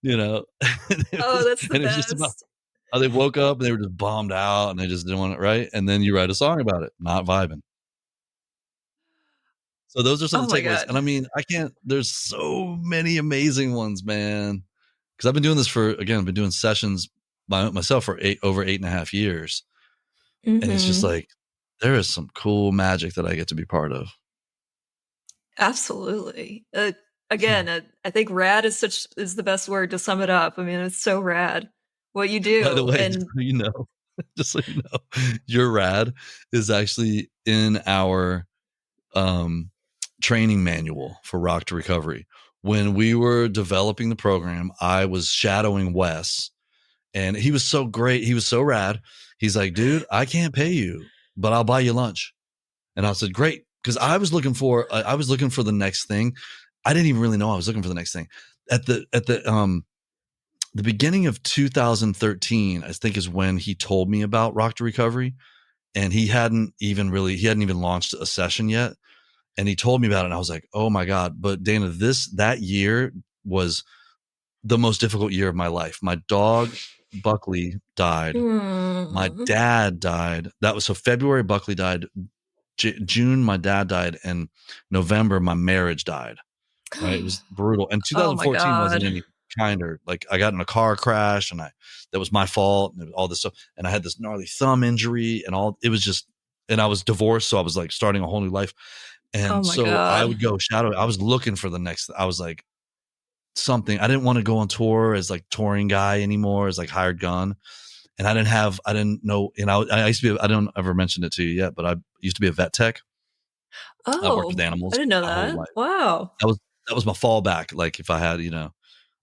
Oh, that's the it was just about best. how they woke up and they were just bummed out and they just didn't want it, right? And then you write a song about it, not vibing. So those are some Oh of the my takeaways. And I God. mean, there's so many amazing ones, man. Because I've been doing this I've been doing sessions by myself for over 8.5 years. And it's just Mm-hmm. like, there is some cool magic that I get to be part of. Absolutely. Again, I think rad is the best word to sum it up. I mean, it's so rad what you By the do. way, And just so you know, your rad is actually in our training manual for Rock to Recovery. When we were developing the program, I was shadowing Wes, and he was so great. He was so rad. He's like, dude, I can't pay you, but I'll buy you lunch. And I said, great, because I was looking for the next thing. I didn't even really know I was looking for the next thing. At the beginning of 2013, I think, is when he told me about Rock to Recovery, and he hadn't even launched a session yet. And he told me about it, and I was like, oh my God. But Dana, that year was the most difficult year of my life. My dog, Buckley, died. My dad died. That was so February, Buckley died. June, my dad died. And November, my marriage died. Right. It was brutal. And 2014 wasn't any kinder. Like, I got in a car crash, and that was my fault, and all this stuff. And I had this gnarly thumb injury, and it was just, and I was divorced. So I was like starting a whole new life. And so I would go shadow. I was looking for the next, I was like, something. I didn't want to go on tour as like touring guy anymore, as like hired gun. And I didn't know, I used to be, I don't ever mention it to you yet, but I used to be a vet tech. I worked with animals. I didn't know that. Wow. That was my fallback. Like, if I had,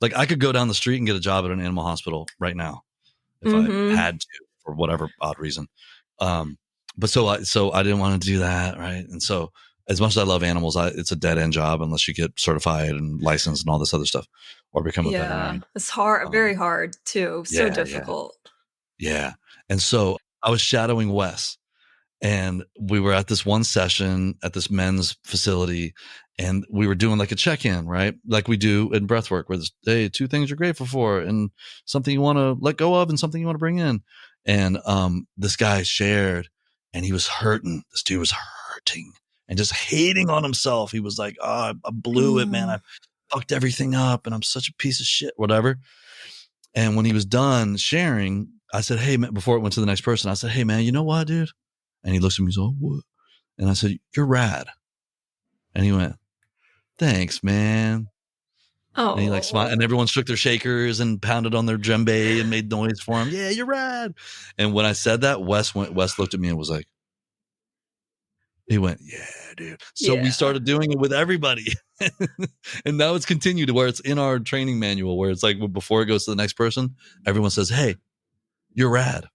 like, I could go down the street and get a job at an animal hospital right now if I had to, for whatever odd reason. But so I didn't want to do that. Right. And so, as much as I love animals, it's a dead end job unless you get certified and licensed and all this other stuff, or become a veterinarian. It's hard, very hard too. So difficult. Yeah. And so I was shadowing Wes, and we were at this one session at this men's facility, and we were doing like a check-in, right? Like we do in breathwork, where there's, hey, 2 things you're grateful for, and something you want to let go of, and something you want to bring in. And this guy shared, and he was hurting. This dude was hurting and just hating on himself. He was like, oh, I blew it, man. I fucked everything up, and I'm such a piece of shit, whatever. And when he was done sharing, I said, hey, man, before it went to the next person, I said, hey, man, you know what, dude? And he looks at me and he's like, what? And I said, you're rad. And he went, thanks, man. Oh. And he like smiled, and everyone shook their shakers and pounded on their djembe and made noise for him. Yeah, you're rad. And when I said that, Wes looked at me and was like, he went, yeah, dude. So we started doing it with everybody. And now it's continued to where it's in our training manual, where it's like, before it goes to the next person, everyone says, hey, you're rad.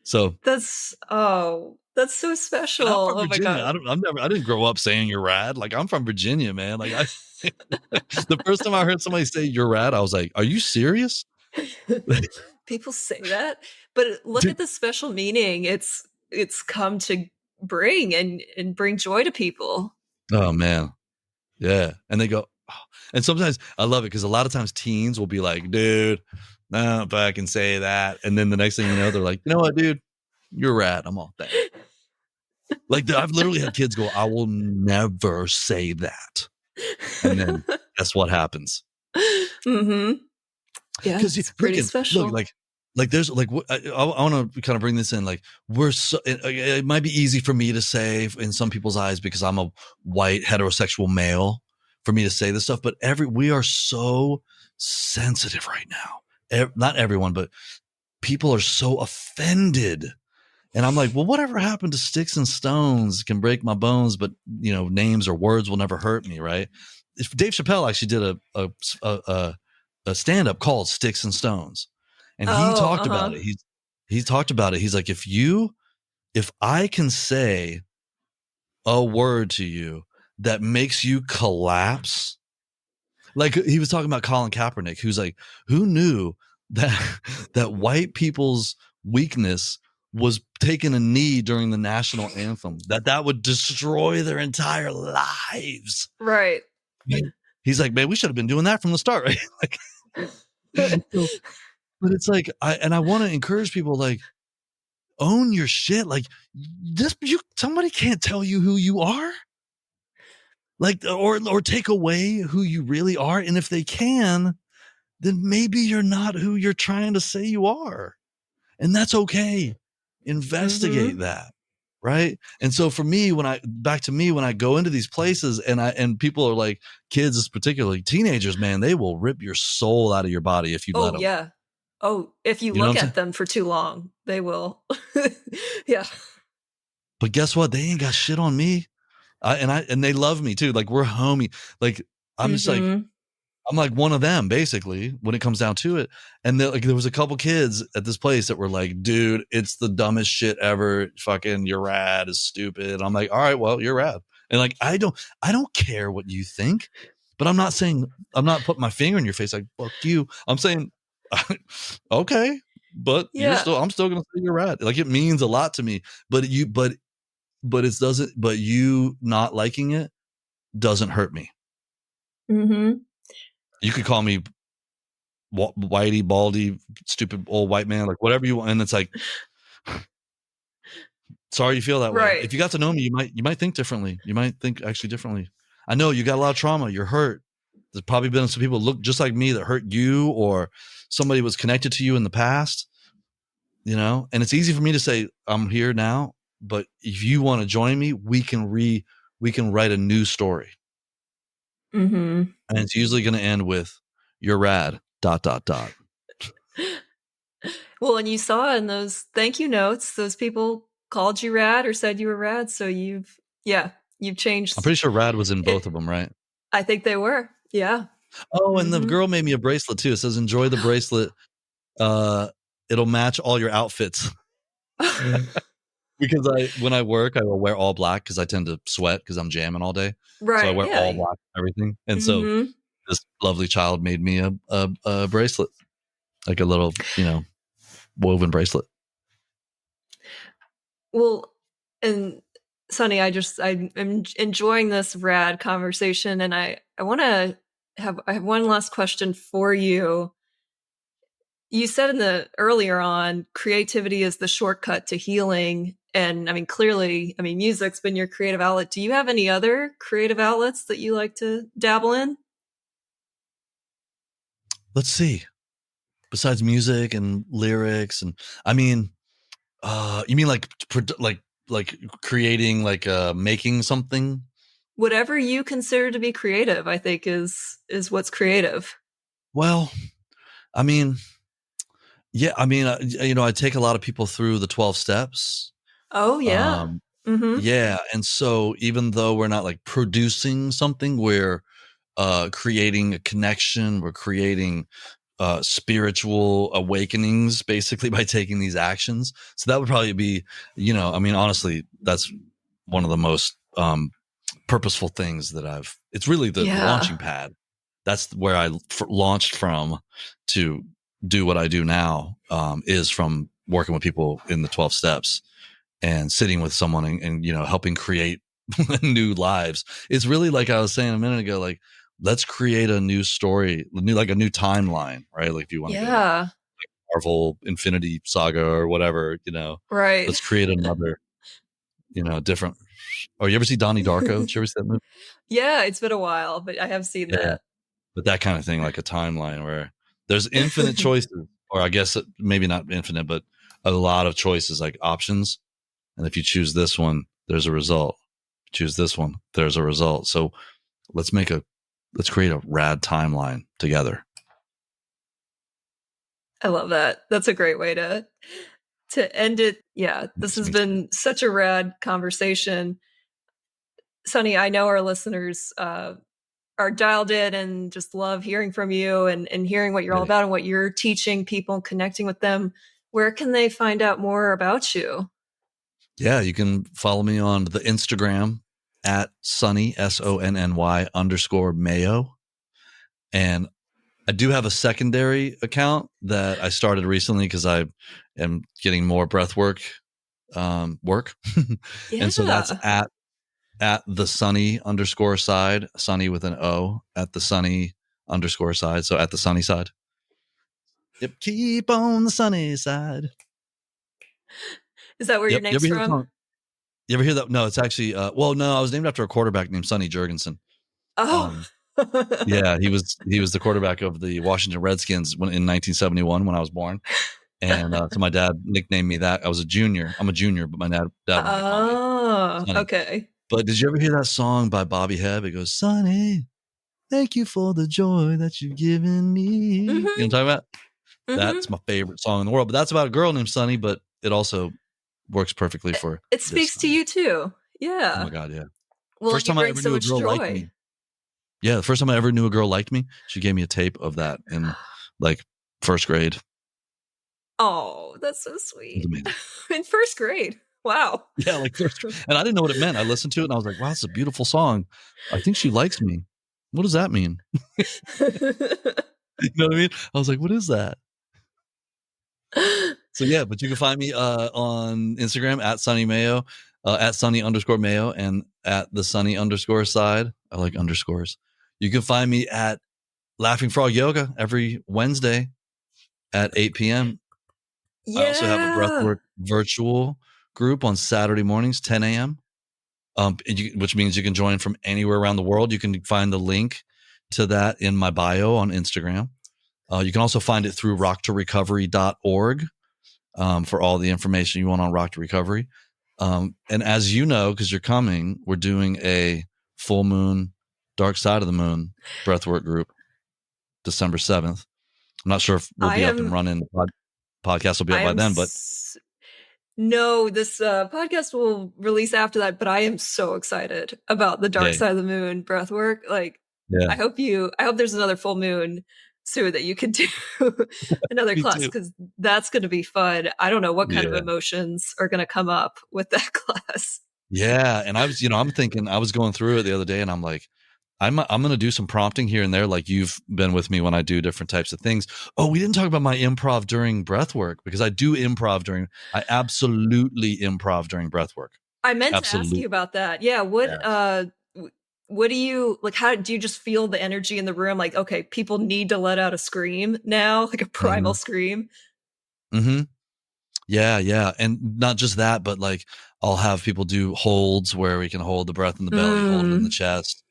So that's so special. Oh my God. I didn't grow up saying you're rad. Like, I'm from Virginia, man. Like, the first time I heard somebody say you're rad, I was like, are you serious? People say that, but look at the special meaning it's come to bring and bring joy to people. Oh man. Yeah. And they go, oh. And sometimes I love it, because a lot of times teens will be like, dude, no, if I can say that. And then the next thing you know, they're like, you know what, dude, you're rad. I'm all thanks. Like, I've literally had kids go, I will never say that. And then guess what happens? Yeah, it's pretty special. Look, like there's like, I want to kind of bring this in. Like, it might be easy for me to say in some people's eyes, because I'm a white heterosexual male, for me to say this stuff, but we are so sensitive right now. Not everyone, but people are so offended. And I'm like, well, whatever happened to sticks and stones can break my bones, but names or words will never hurt me. Right. Dave Chappelle actually did a stand-up called Sticks and Stones. And he talked about it. He talked about it. He's like, if I can say a word to you that makes you collapse, like he was talking about Colin Kaepernick, who's like, who knew that white people's weakness was taking a knee during the national anthem, that would destroy their entire lives. Right. He's like, man, we should have been doing that from the start, right? Like, but it's like, I want to encourage people, like, own your shit. Like, somebody can't tell you who you are, like, or take away who you really are. And if they can, then maybe you're not who you're trying to say you are, and that's okay. Investigate that. Right. And so for me, when I go into these places and people are like, kids, particularly teenagers, man, they will rip your soul out of your body if you let them. Yeah. Oh, if you look at them for too long, they will. Yeah. But guess what? They ain't got shit on me. And they love me too. Like, we're homie. Like, I'm just like, I'm like one of them, basically, when it comes down to it. And there was a couple kids at this place that were like, dude, it's the dumbest shit ever. Fucking, you're rad is stupid. I'm like, all right, well, you're rad. And like, I don't care what you think, but I'm not putting my finger in your face like, fuck you. I'm saying, okay, but Yeah. I'm still going to say you're rad. Like, it means a lot to me, but you not liking it doesn't hurt me. Mm-hmm. You could call me whitey, baldy, stupid old white man, like whatever you want. And it's like, sorry you feel that way. Right. If you got to know me, you might think differently. You might think actually differently. I know you got a lot of trauma. You're hurt. There's probably been some people look just like me that hurt you, or somebody was connected to you in the past, and it's easy for me to say I'm here now, but if you want to join me, we can write a new story. Mm-hmm. And it's usually going to end with "You're rad." ... Well, and you saw in those thank you notes, those people called you rad or said you were rad. So you've changed. I'm pretty sure rad was in it. both of them, right? I think they were. Yeah. Oh, and the girl made me a bracelet too. It says, "Enjoy the bracelet. It'll match all your outfits." Because when I work, I will wear all black because I tend to sweat because I'm jamming all day. Right. So I wear all black everything. And so this lovely child made me a bracelet, like a little, woven bracelet. Well, and Sonny, I'm enjoying this rad conversation, and I have one last question for you. You said earlier on, creativity is the shortcut to healing. And I mean, clearly, music's been your creative outlet. Do you have any other creative outlets that you like to dabble in? Let's see. Besides music and lyrics, and you mean like creating, like making something? Whatever you consider to be creative, I think is what's creative. Well, yeah, I take a lot of people through the 12 steps. Oh, yeah. Yeah. And so even though we're not like producing something, we're creating a connection, we're creating spiritual awakenings basically by taking these actions. So that would probably be, honestly, that's one of the most purposeful things that it's really the launching pad. That's where I launched from to do what I do now, is from working with people in the 12 steps and sitting with someone and helping create new lives. It's really, like I was saying a minute ago, like, let's create a new story, like a new timeline, right? Like if you want to go like Marvel Infinity Saga or whatever, right. Let's create another, different. Oh, you ever see Donnie Darko? Did you ever see that movie? Yeah, it's been a while, but I have seen that. But that kind of thing, like a timeline where there's infinite choices, or I guess maybe not infinite, but a lot of choices, like options. And if you choose this one, there's a result. If you choose this one, there's a result. So let's create a rad timeline together. I love that. That's a great way to end it. Yeah, this has been such a rad conversation. Sonny, I know our listeners are dialed in and just love hearing from you and hearing what you're all about and what you're teaching people, connecting with them. Where can they find out more about you? Yeah, you can follow me on the Instagram at Sonny, SONNY _Mayo. And I do have a secondary account that I started recently because I am getting more breath work. And so that's at the Sonny _side, Sonny with an O, at the Sonny _side. So at the Sonny side. Yep. Keep on the sunny side. Is that where your name's from? You ever hear that? No, it's actually, I was named after a quarterback named Sonny Jurgensen. Oh, yeah, he was the quarterback of the Washington Redskins in 1971 when I was born. And so my dad nicknamed me that. I was a junior. I'm a junior, but my dad wanted to call me Sonny. Okay. But did you ever hear that song by Bobby Hebb? It goes, Sonny, thank you for the joy that you've given me. You know what I'm talking about? That's my favorite song in the world. But that's about a girl named Sonny, but it also works perfectly for it speaks to you too. Yeah. Oh my God, yeah. Well, first time I ever knew a girl liked me. Yeah, the first time I ever knew a girl liked me, she gave me a tape of that in like first grade. Oh, that's so sweet. In first grade. Wow. Yeah, like first, and I didn't know what it meant. I listened to it and I was like, wow, it's a beautiful song. I think she likes me. What does that mean? You know what I mean? I was like, what is that? So yeah, but you can find me on Instagram at Sonny Mayo, at Sonny_Mayo, and at the Sonny_side. I like underscores. You can find me at Laughing Frog Yoga every Wednesday at 8 p.m. I also have a breathwork virtual group on Saturday mornings, 10 a.m. Which means you can join from anywhere around the world. You can find the link to that in my bio on Instagram. You can also find it through rocktorecovery.org for all the information you want on Rock to Recovery. And as you know, because you're coming, we're doing a full moon, dark side of the moon breathwork group, December 7th. I'm not sure if we'll be up and running. The podcast will be up by then, but no, this podcast will release after that. But I am so excited about the dark side of the moon breathwork. Like, I hope there's another full moon soon that you can do another class, because that's going to be fun. I don't know what kind of emotions are going to come up with that class. Yeah, and I was, I'm thinking, I was going through it the other day, and I'm like, I'm going to do some prompting here and there, like you've been with me when I do different types of things. Oh, we didn't talk about my improv during breathwork, because I do improv I absolutely improv during breathwork. I meant to ask you about that. Yeah. What do you like? How do you just feel the energy in the room? Like, okay, people need to let out a scream now, like a primal scream. Mm-hmm. Yeah. And not just that, but like I'll have people do holds where we can hold the breath in the belly, hold it in the chest,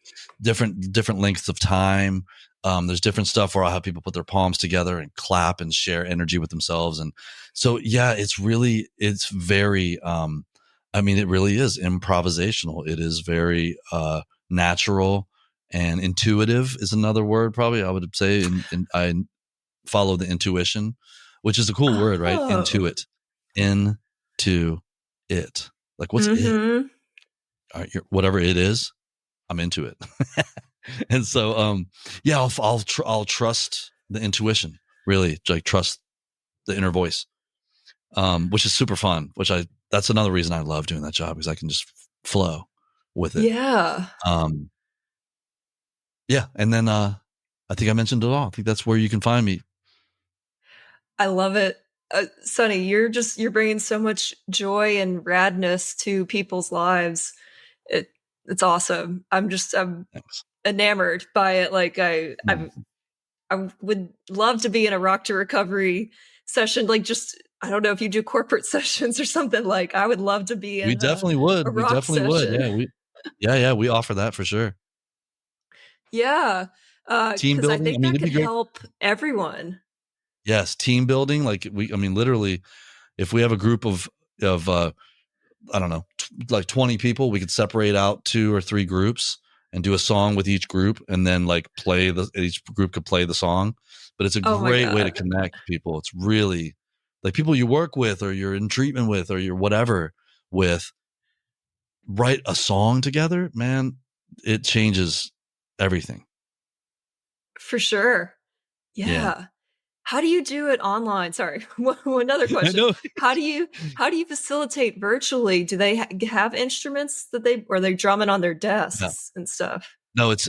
different lengths of time. There's different stuff where I'll have people put their palms together and clap and share energy with themselves. And so, yeah, it's very, it really is improvisational. It is very, natural and intuitive is another word, probably I would say. And I follow the intuition, which is a cool word, right? Intuit. Into it. Like, what's it? All right, whatever it is, I'm into it. And so, I'll trust the intuition, really, like trust the inner voice, which is super fun. That's another reason I love doing that job, because I can just flow with it. Yeah. And then I think I mentioned it all. I think that's where you can find me. I love it. Sonny, you're bringing so much joy and radness to people's lives. It's awesome. I'm enamored by it. Like I would love to be in a Rock to Recovery session. Like, just, I don't know if you do corporate sessions or something. Like, I would love to be in. We definitely would. We definitely would. Yeah. We offer that for sure. Yeah. Team building. I think that could help everyone. Yes. Team building. Like literally, if we have a group of I don't know, like 20 people, we could separate out 2 or 3 groups and do a song with each group, and then like each group could play the song. But it's a great way to connect people. It's really like people you work with, or you're in treatment with, or you're whatever with, write a song together, man, it changes everything. For sure. Yeah. How do you do it online? Sorry, another question. How do you facilitate virtually? Do they have instruments that they drumming on their desks and stuff? No, it's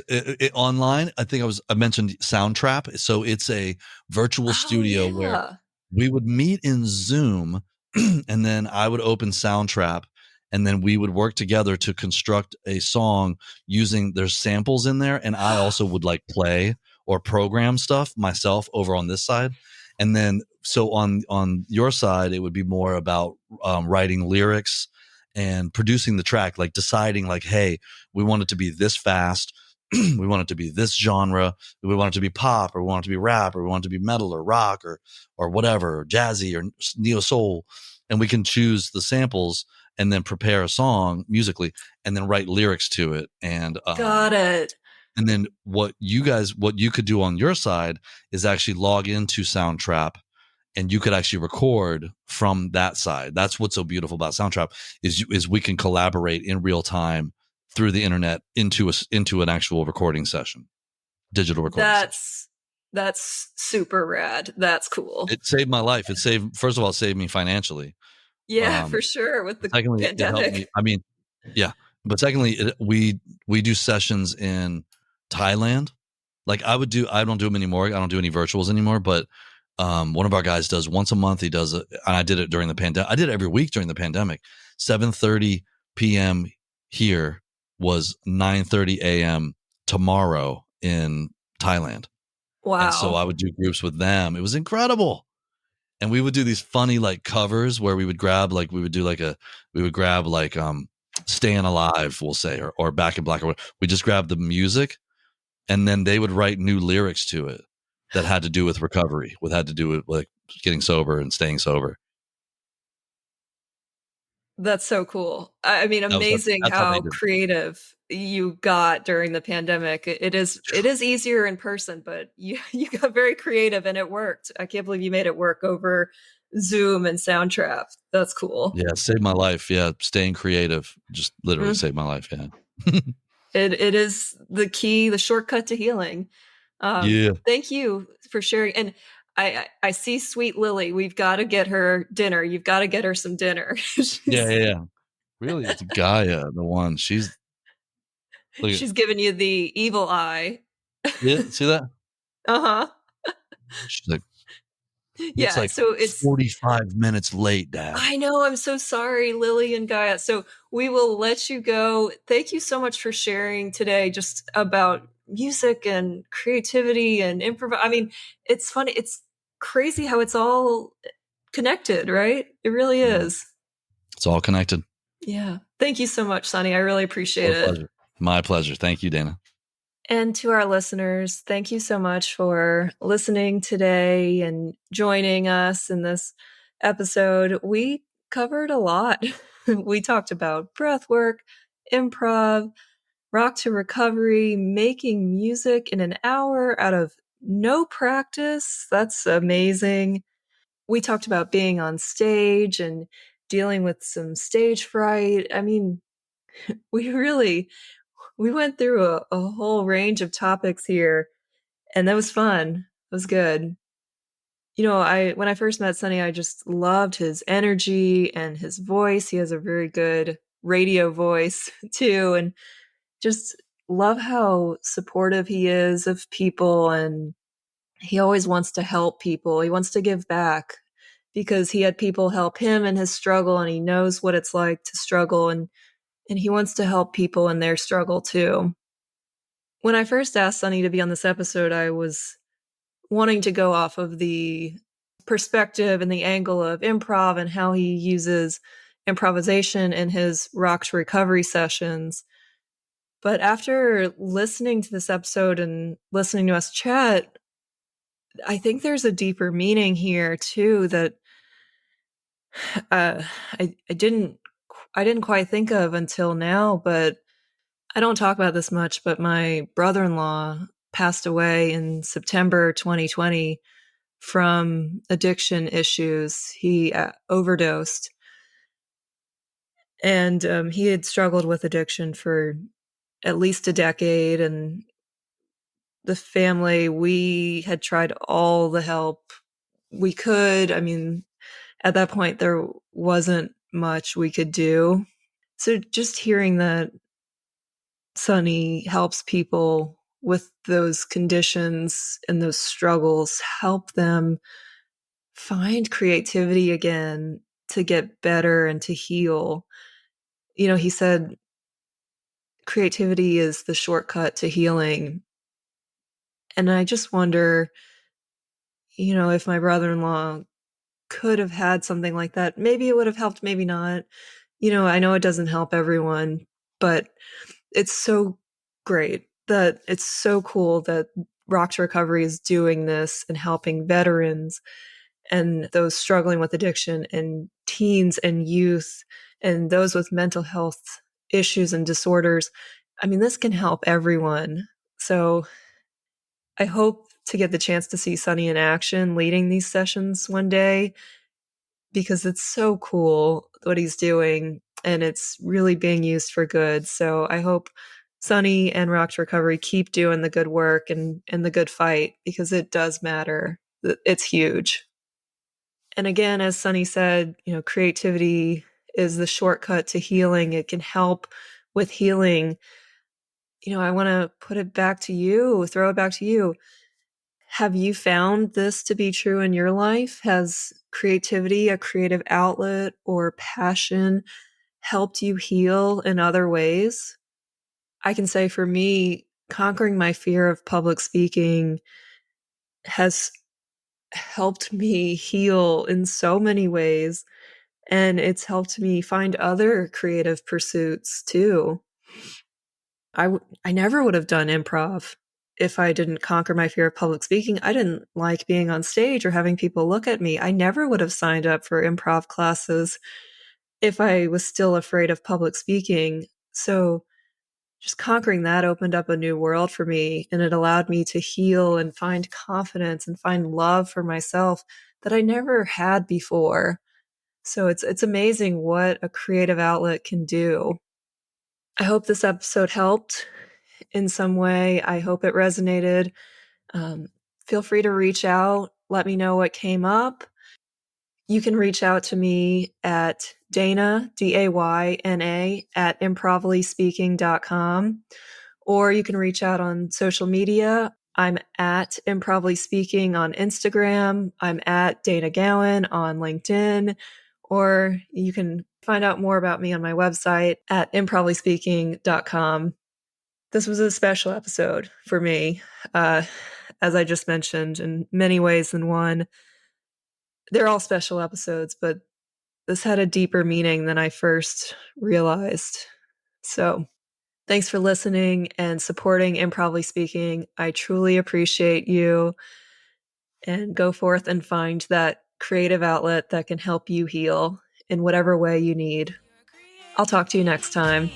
online. I think I mentioned Soundtrap. So it's a virtual studio where we would meet in Zoom, and then I would open Soundtrap, and then we would work together to construct a song using, there's samples in there, and I also would like play or program stuff myself over on this side. And then, so on your side, it would be more about writing lyrics and producing the track, like deciding like, hey, we want it to be this fast. We want it to be this genre. We want it to be pop, or we want it to be rap, or we want it to be metal or rock or whatever, or jazzy or neo soul. And we can choose the samples and then prepare a song musically and then write lyrics to it. And got it. And then what you could do on your side is actually log into Soundtrap, and you could actually record from that side. That's what's so beautiful about Soundtrap is we can collaborate in real time through the internet into an actual recording session, digital recording. That's super rad. That's cool. It saved my life. First of all, it saved me financially. Yeah, for sure. With the Secondly, it helped me. pandemic. I mean, yeah, but secondly, we do sessions in Thailand. Like I don't do them anymore. I don't do any virtuals anymore. But one of our guys does once a month. He does it, and I did it during the pandemic. I did it every week during the pandemic. 7:30 p.m. here was 9:30 a.m. tomorrow in Thailand, and so Wow. I would do groups with them. It was incredible. And we would do these funny like covers where we would grab like Staying Alive, we'll say, or Back in Black, or whatever. We just grabbed the music, and then they would write new lyrics to it that had to do with recovery, had to do with like getting sober and staying sober. That's so cool. I mean, amazing That's how they how did creative you got during the pandemic. It is easier in person, but you got very creative and it worked. I can't believe you made it work over Zoom and Soundtrap. That's cool. it. Yeah, saved my life. Yeah, staying creative just literally Mm. saved my life. Yeah. It is the key, the shortcut to healing. Yeah. Thank you for sharing. And I see sweet Lily. We've got to get her dinner. You've got to get her some dinner. Yeah, yeah, yeah. Really, it's Gaia, the one. She's look at She's giving you the evil eye. yeah, see that? Uh-huh. She's like, it's Yeah, like so it's 45 minutes late, Dad. I know, I'm so sorry, Lily and Gaia. So we will let you go. Thank you so much for sharing today just about music and creativity and improv. I mean, it's funny. It's crazy how it's all connected, right? It really Yeah. is. It's all connected. Yeah. Thank you so much, Sonny. I really appreciate My it. pleasure. My pleasure. Thank you, Dana. And to our listeners, thank you so much for listening today and joining us in this episode. We covered a lot. We talked about breath work, improv, rock to recovery, making music in an hour out of no practice. That's amazing. We talked about being on stage and dealing with some stage fright. I mean, we really we went through a whole range of topics here, and that was fun. It was good. I when I first met Sonny, I just loved his energy and his voice. He has a very good radio voice too, and just love how supportive he is of people, and he always wants to help people. He wants to give back because he had people help him in his struggle, and he knows what it's like to struggle, and he wants to help people in their struggle too. When I first asked Sonny to be on this episode, I was wanting to go off of the perspective and the angle of improv and how he uses improvisation in his rock to recovery sessions. But after listening to this episode and listening to us chat, I think there's a deeper meaning here too that uh, I didn't quite think of until now. But I don't talk about this much. But my brother-in-law passed away in September 2020 from addiction issues. He overdosed, and he had struggled with addiction for at least a decade. And the family, we had tried all the help we could. I mean, at that point, there wasn't much we could do. So just hearing that Sonny helps people with those conditions and those struggles, help them find creativity again to get better and to heal. He said creativity is the shortcut to healing. And I just wonder, if my brother-in-law could have had something like that, maybe it would have helped, maybe not. I know it doesn't help everyone, but it's so great that it's so cool that Rock to Recovery is doing this and helping veterans and those struggling with addiction and teens and youth and those with mental health issues and disorders. I mean, this can help everyone. So I hope to get the chance to see Sonny in action leading these sessions one day because it's so cool what he's doing and it's really being used for good. So I hope Sonny and Rock to Recovery keep doing the good work and the good fight because it does matter. It's huge. And again, as Sonny said, creativity is the shortcut to healing. It can help with healing. I want to throw it back to you. Have you found this to be true in your life? Has creativity, a creative outlet or passion, helped you heal in other ways? I can say for me, conquering my fear of public speaking has helped me heal in so many ways. And it's helped me find other creative pursuits too. I never would have done improv if I didn't conquer my fear of public speaking. I didn't like being on stage or having people look at me. I never would have signed up for improv classes if I was still afraid of public speaking. So just conquering that opened up a new world for me, and it allowed me to heal and find confidence and find love for myself that I never had before. So it's amazing what a creative outlet can do. I hope this episode helped in some way. I hope it resonated. Feel free to reach out. Let me know what came up. You can reach out to me at Dana, Dayna, at improvisedSpeaking.com, or you can reach out on social media. I'm at Improvly Speaking on Instagram. I'm at Dana Gowan on LinkedIn, or you can find out more about me on my website at improvisedSpeaking.com. This was a special episode for me, as I just mentioned, in many ways than one. They're all special episodes, but this had a deeper meaning than I first realized. So thanks for listening and supporting Improvly Speaking. I truly appreciate you. And go forth and find that creative outlet that can help you heal in whatever way you need. I'll talk to you next time.